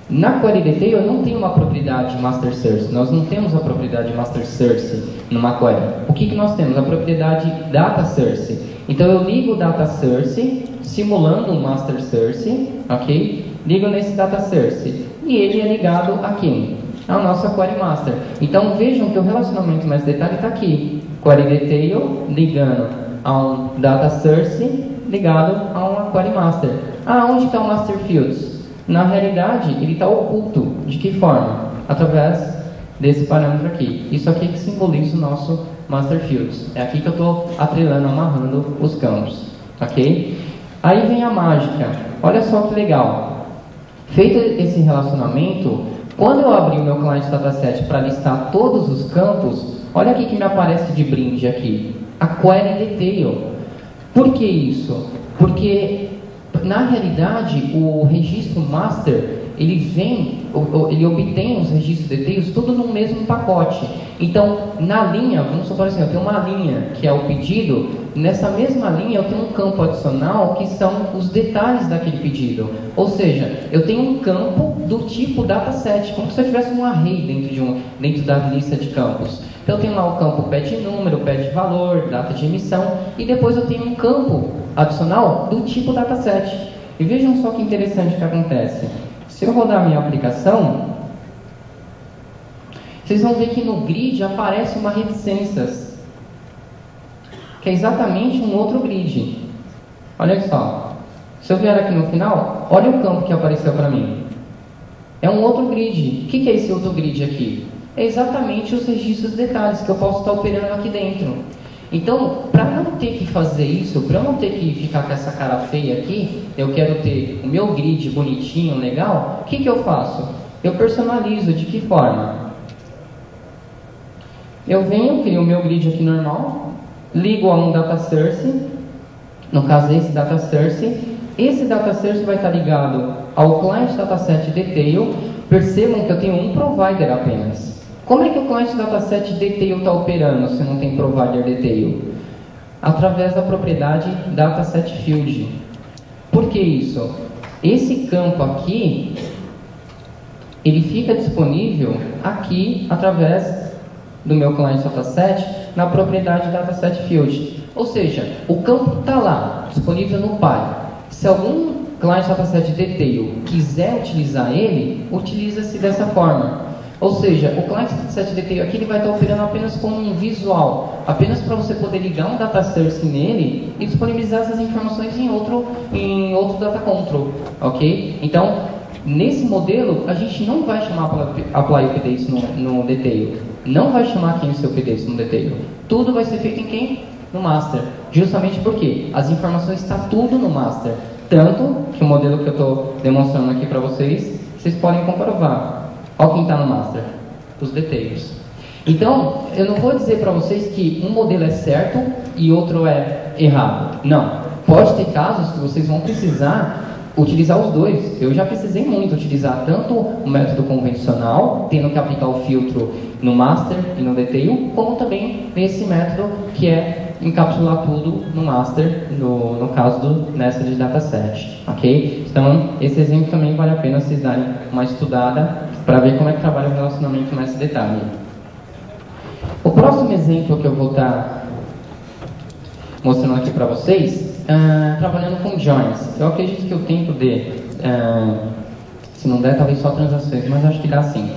A: Na query detail eu não tenho uma propriedade master source. Nós não temos a propriedade master source numa query. O que nós temos? A propriedade data source. Então eu ligo o data source, simulando um master source, ok? Ligo nesse data source. E ele é ligado a quem? A nossa query master. Então vejam que o relacionamento mais detalhe está aqui. Query detail ligando a um data source ligado a uma query master. Onde está o master fields? Na realidade, ele está oculto. De que forma? Através desse parâmetro aqui. Isso aqui que simboliza o nosso master fields. É aqui que eu estou atrelando, amarrando os campos. Ok? Aí vem a mágica. Olha só que legal. Feito esse relacionamento, quando eu abrir o meu client dataset para listar todos os campos, olha aqui que me aparece de brinde aqui. A query detail. Por que isso? Porque na realidade o registro master ele obtém os registros details tudo no mesmo pacote. Então na linha, vamos supor assim, eu tenho uma linha que é o pedido, nessa mesma linha eu tenho um campo adicional que são os detalhes daquele pedido. Ou seja, eu tenho um campo do tipo dataset, como se eu tivesse um array dentro da lista de campos. Então eu tenho lá o campo pad número, pad valor, data de emissão, e depois eu tenho um campo adicional do tipo dataset. E vejam só que interessante o que acontece. Se eu rodar a minha aplicação, vocês vão ver que no grid aparece uma reticências, que é exatamente um outro grid. Olha só. Se eu vier aqui no final, olha o campo que apareceu para mim. É um outro grid. O que é esse outro grid aqui? É exatamente os registros detalhes que eu posso estar operando aqui dentro. Então, para não ter que fazer isso, para não ter que ficar com essa cara feia aqui, eu quero ter o meu grid bonitinho, legal, o que eu faço? Eu personalizo. De que forma? Eu venho, crio o meu grid aqui normal, ligo a um data source, no caso esse data source vai estar ligado ao client dataset detail. Percebam que eu tenho um provider apenas. Como é que o client dataset detail está operando se não tem provider detail? Através da propriedade dataset field. Por que isso? Esse campo aqui, ele fica disponível aqui através do meu client dataset na propriedade dataset field. Ou seja, o campo está lá, disponível no Py. Se algum client dataset detail quiser utilizar ele, utiliza-se dessa forma. Ou seja, o client dataset detail aqui ele vai estar operando apenas como um visual, apenas para você poder ligar um data source nele e disponibilizar essas informações em outro data control, ok? Então, nesse modelo, a gente não vai chamar apply updates no detail, não vai chamar aqui o seu updates no detail, tudo vai ser feito em quem? No master, justamente porque as informações estão tudo no master, tanto que o modelo que eu estou demonstrando aqui para vocês podem comprovar. Olha quem está no master, os details. Então, eu não vou dizer para vocês que um modelo é certo e outro é errado. Não. Pode ter casos que vocês vão precisar utilizar os dois. Eu já precisei muito utilizar tanto o método convencional, tendo que aplicar o filtro no master e no detail, como também nesse método que é encapsular tudo no master, no caso do nested dataset, ok? Então, esse exemplo também vale a pena vocês darem uma estudada para ver como é que trabalha o relacionamento nesse detalhe. O próximo exemplo que eu vou estar mostrando aqui para vocês, trabalhando com joins. Eu acredito que o tempo se não der, talvez só transações, mas acho que dá sim.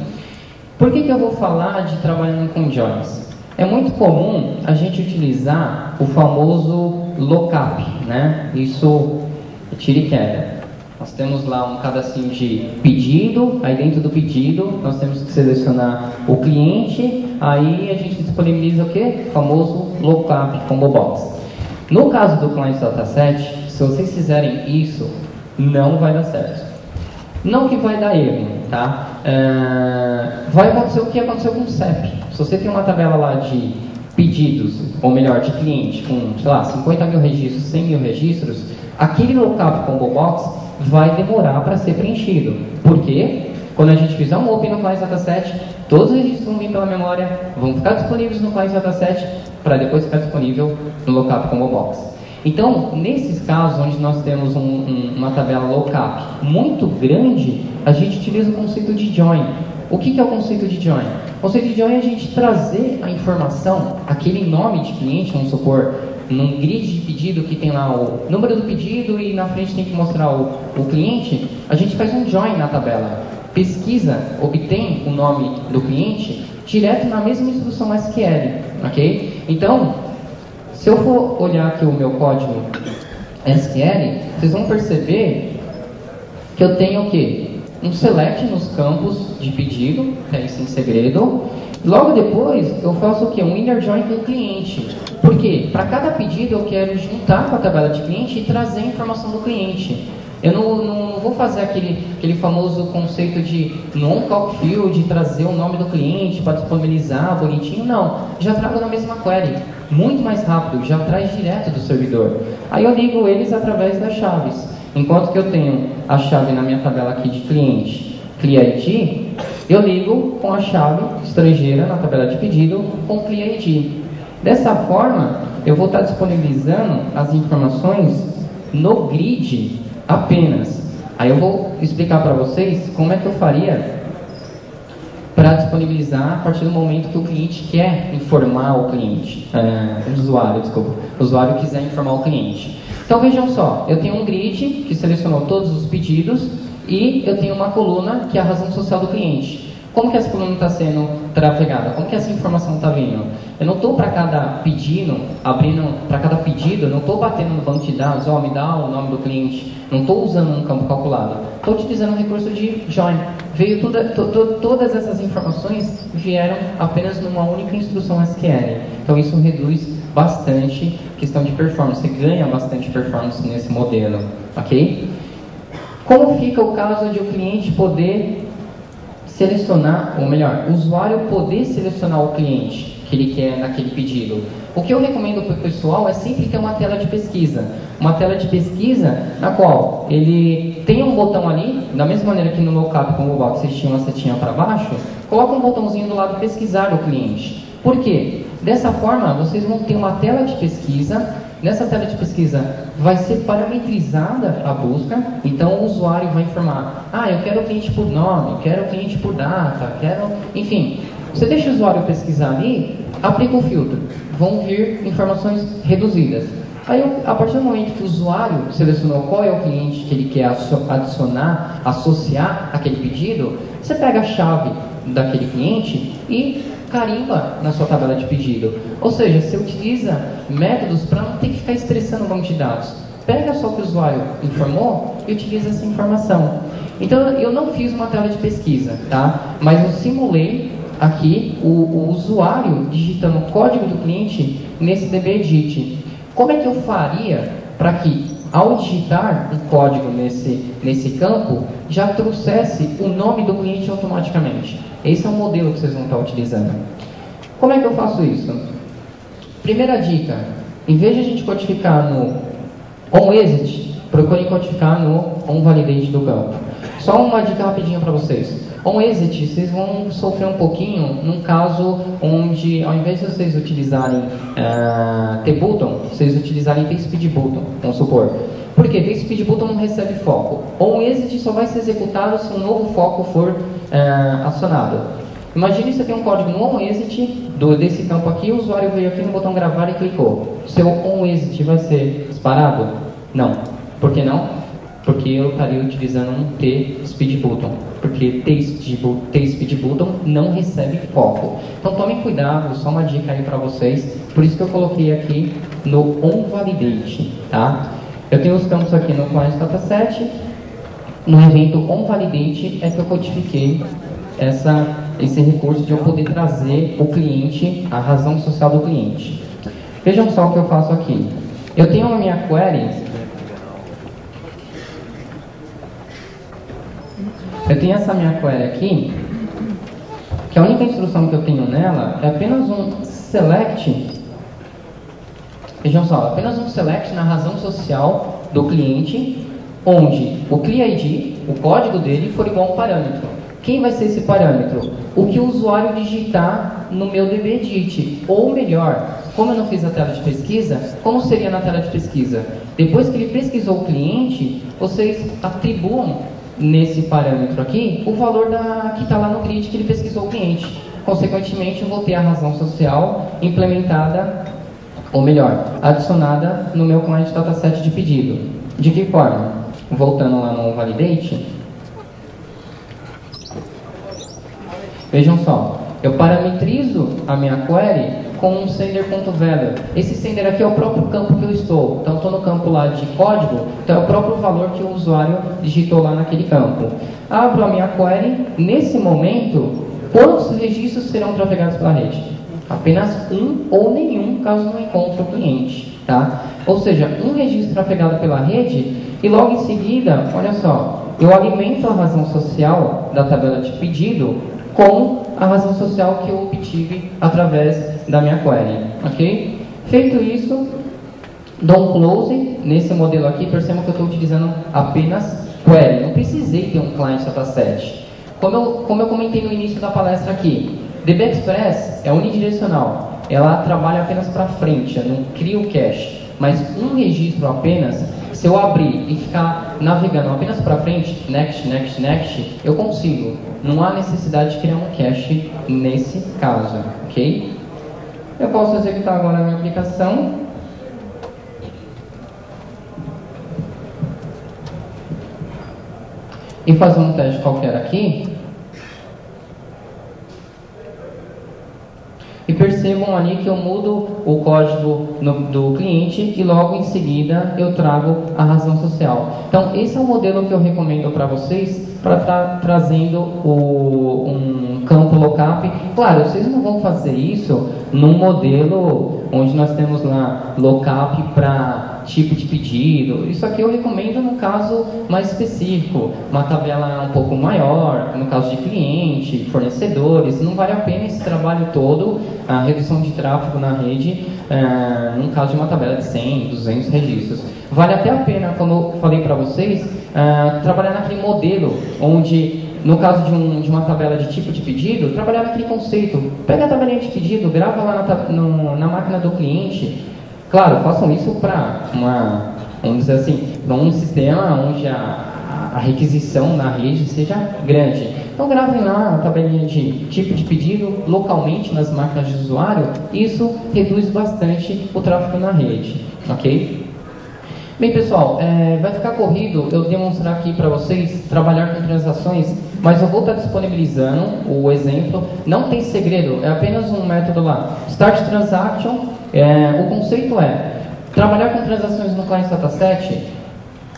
A: Por que eu vou falar de trabalhando com joins? É muito comum a gente utilizar o famoso lookup, né? Isso tira e queda. Nós temos lá um cadastrinho de pedido, aí dentro do pedido nós temos que selecionar o cliente, aí a gente disponibiliza o que? O famoso lookup combo box. No caso do client dataset, se vocês fizerem isso, não vai dar certo. Não que vai dar erro, tá? Vai acontecer o que aconteceu com o CEP. Se você tem uma tabela lá de pedidos, ou melhor, de cliente com, sei lá, 50 mil registros, 100 mil registros, aquele lookup combo box vai demorar para ser preenchido. Por quê? Quando a gente fizer um open no client dataset, todos os registros vão vir pela memória, vão ficar disponíveis no client dataset, para depois ficar disponível no lookup combo box. Então, nesses casos onde nós temos uma tabela lookup muito grande, a gente utiliza o conceito de join. O que é o conceito de join? O conceito de join é a gente trazer a informação, aquele nome de cliente, vamos supor, num grid de pedido que tem lá o número do pedido e na frente tem que mostrar o cliente, a gente faz um join na tabela. Pesquisa, obtém o nome do cliente direto na mesma instrução SQL, ok? Então, se eu for olhar aqui o meu código SQL, vocês vão perceber que eu tenho o quê? Um select nos campos de pedido, que é isso em segredo. Logo depois, eu faço o quê? Um inner join com o cliente. Por quê? Para cada pedido, eu quero juntar com a tabela de cliente e trazer a informação do cliente. Eu não vou fazer aquele famoso conceito de non-calc field, trazer o nome do cliente para disponibilizar bonitinho, não. Já trago na mesma query, muito mais rápido, já traz direto do servidor. Aí eu ligo eles através das chaves. Enquanto que eu tenho a chave na minha tabela aqui de cliente, ClientID, eu ligo com a chave estrangeira na tabela de pedido com ClientID. Dessa forma, eu vou estar disponibilizando as informações no grid apenas. Aí eu vou explicar para vocês como é que eu faria para disponibilizar a partir do momento que o cliente quer informar o cliente, o usuário quiser informar o cliente. Então vejam só, eu tenho um grid que selecionou todos os pedidos e eu tenho uma coluna que é a razão social do cliente. Como que essa coluna está sendo trafegada? Como que essa informação está vindo? Eu não estou para cada pedido, para cada pedido, eu não estou batendo no banco de dados, me dá o nome do cliente, não estou usando um campo calculado, estou utilizando o recurso de join. Veio todas essas informações vieram apenas numa única instrução SQL. Então isso reduz bastante a questão de performance, você ganha bastante performance nesse modelo, ok? Como fica o caso de o cliente poder selecionar, ou melhor, o usuário poder selecionar o cliente que ele quer naquele pedido? O que eu recomendo para o pessoal é sempre ter uma tela de pesquisa. Uma tela de pesquisa na qual ele tem um botão ali, da mesma maneira que no lookup combo box vocês tinham uma setinha para baixo, coloca um botãozinho do lado pesquisar o cliente. Por quê? Dessa forma, vocês vão ter uma tela de pesquisa. Nessa tela de pesquisa vai ser parametrizada a busca, então o usuário vai informar, eu quero o cliente por nome, eu quero o cliente por data, enfim. Você deixa o usuário pesquisar ali, aplica o filtro, vão vir informações reduzidas. Aí, a partir do momento que o usuário selecionou qual é o cliente que ele quer adicionar, associar aquele pedido, você pega a chave daquele cliente e carimba na sua tabela de pedido. Ou seja, você utiliza métodos para não ter que ficar estressando o banco de dados. Pega só o que o usuário informou e utiliza essa informação. Então, eu não fiz uma tela de pesquisa, tá? Mas eu simulei aqui o usuário digitando o código do cliente nesse DB-Edit. Como é que eu faria para que, ao digitar um código nesse campo, já trouxesse o nome do cliente automaticamente? Esse é o modelo que vocês vão estar utilizando. Como é que eu faço isso? Primeira dica, em vez de a gente codificar no onExit, procure codificar no onValidate do campo. Só uma dica rapidinho para vocês. OnExit, vocês vão sofrer um pouquinho num caso onde, ao invés de vocês utilizarem tButton, vocês utilizarem tSpeedButton, vamos supor. Por quê? tSpeedButton não recebe foco. OnExit só vai ser executado se um novo foco for acionado. Imagine que você tem um código no OnExit desse campo aqui, o usuário veio aqui no botão gravar e clicou. Seu OnExit vai ser disparado? Não. Por que não? Porque eu estaria utilizando um tSpeedButton, porque tSpeedButton não recebe foco. Então tomem cuidado, só uma dica aí para vocês, por isso que eu coloquei aqui no onValidate, tá? Eu tenho os campos aqui no Client Dataset, no evento onValidate é que eu codifiquei esse recurso de eu poder trazer o cliente, a razão social do cliente. Vejam só o que eu faço aqui. Eu tenho a minha query. Eu tenho essa minha query aqui, que a única instrução que eu tenho nela é apenas um select. Vejam só, apenas um select na razão social do cliente, onde o ClientID, o código dele, for igual a um parâmetro. Quem vai ser esse parâmetro? O que o usuário digitar no meu DB-Edit. Ou melhor, como eu não fiz a tela de pesquisa, como seria na tela de pesquisa? Depois que ele pesquisou o cliente, vocês atribuam nesse parâmetro aqui o valor que está lá no grid que ele pesquisou o cliente. Consequentemente, eu vou ter a razão social implementada, ou melhor, adicionada no meu client dataset de pedido. De que forma? Voltando lá no validate, vejam só, eu parametrizo a minha query com um sender.value. Esse sender aqui é o próprio campo que eu estou. Então, estou no campo lá de código, então é o próprio valor que o usuário digitou lá naquele campo. Abro a minha query. Nesse momento, quantos registros serão trafegados pela rede? Apenas um ou nenhum, caso não encontre o cliente. Tá? Ou seja, um registro trafegado pela rede e logo em seguida, olha só, eu alimento a razão social da tabela de pedido com a razão social que eu obtive através da minha query, ok? Feito isso, dou um close nesse modelo aqui, percebam que eu estou utilizando apenas query, não precisei ter um client dataset. Como eu comentei no início da palestra aqui, DB Express é unidirecional, ela trabalha apenas para frente, eu não cria o cache, mas um registro apenas, se eu abrir e ficar navegando apenas para frente, next, next, next, eu consigo. Não há necessidade de criar um cache nesse caso, ok? Eu posso executar agora a minha aplicação. E fazer um teste qualquer aqui. E percebam ali que eu mudo o código do cliente e logo em seguida eu trago a razão social. Então esse é o modelo que eu recomendo para vocês para estar trazendo um campo lookup. Claro, vocês não vão fazer isso num modelo onde nós temos lá lookup para tipo de pedido. Isso aqui eu recomendo no caso mais específico, uma tabela um pouco maior, no caso de cliente, fornecedores. Não vale a pena esse trabalho todo, a redução de tráfego na rede, no caso de uma tabela de 100, 200 registros. Vale até a pena, como eu falei para vocês, trabalhar naquele modelo onde, no caso de uma tabela de tipo de pedido, trabalhar naquele conceito. Pega a tabelinha de pedido, grava lá na máquina do cliente. Claro, façam isso para vamos dizer assim, para um sistema onde a requisição na rede seja grande. Então gravem lá a tabelinha de tipo de pedido localmente nas máquinas de usuário, e isso reduz bastante o tráfego na rede, ok? Bem pessoal, vai ficar corrido eu demonstrar aqui para vocês trabalhar com transações, mas eu vou estar disponibilizando o exemplo, não tem segredo, é apenas um método lá, Start Transaction. O conceito é trabalhar com transações no cliente dataset.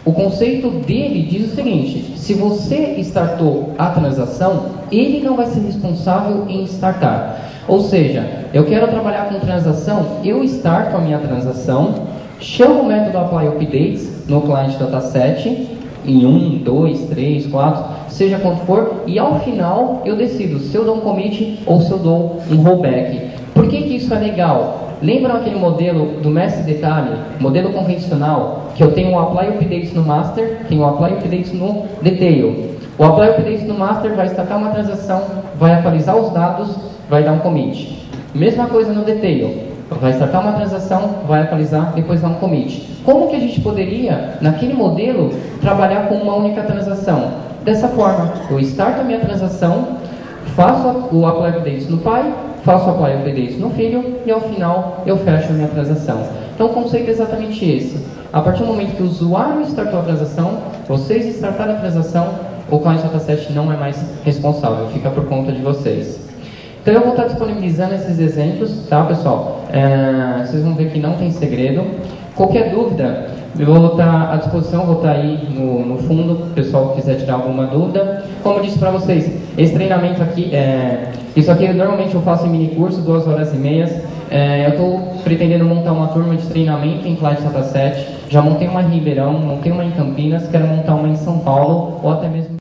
A: O conceito dele diz o seguinte: se você startou a transação, ele não vai ser responsável em startar. Ou seja, eu quero trabalhar com transação, eu starto a minha transação, chamo o método Apply Updates no client dataset, em 1, 2, 3, 4, seja quanto for, e ao final eu decido se eu dou um commit ou se eu dou um rollback. Por que isso é legal? Lembram aquele modelo do mestre detalhe, modelo convencional, que eu tenho o Apply Updates no Master, tenho o Apply Updates no Detail. O Apply Updates no Master vai destacar uma transação, vai atualizar os dados, vai dar um commit. Mesma coisa no Detail. Vai destacar uma transação, vai atualizar, depois dá um commit. Como que a gente poderia, naquele modelo, trabalhar com uma única transação? Dessa forma, eu starto a minha transação, faço o Apply Updates no pai, faço o Apply Updates no filho e ao final eu fecho a minha transação. Então o conceito é exatamente esse. A partir do momento que o usuário startou a transação, vocês startaram a transação, o client dataset não é mais responsável, fica por conta de vocês. Então eu vou estar disponibilizando esses exemplos, tá pessoal? Vocês vão ver que não tem segredo. Qualquer dúvida, eu vou estar à disposição, vou estar aí no fundo, se o pessoal quiser tirar alguma dúvida. Como eu disse para vocês, esse treinamento aqui, isso aqui normalmente eu faço em mini curso, 2 horas e meia. Eu estou pretendendo montar uma turma de treinamento em Client Dataset. Já montei uma em Ribeirão, montei uma em Campinas, quero montar uma em São Paulo, ou até mesmo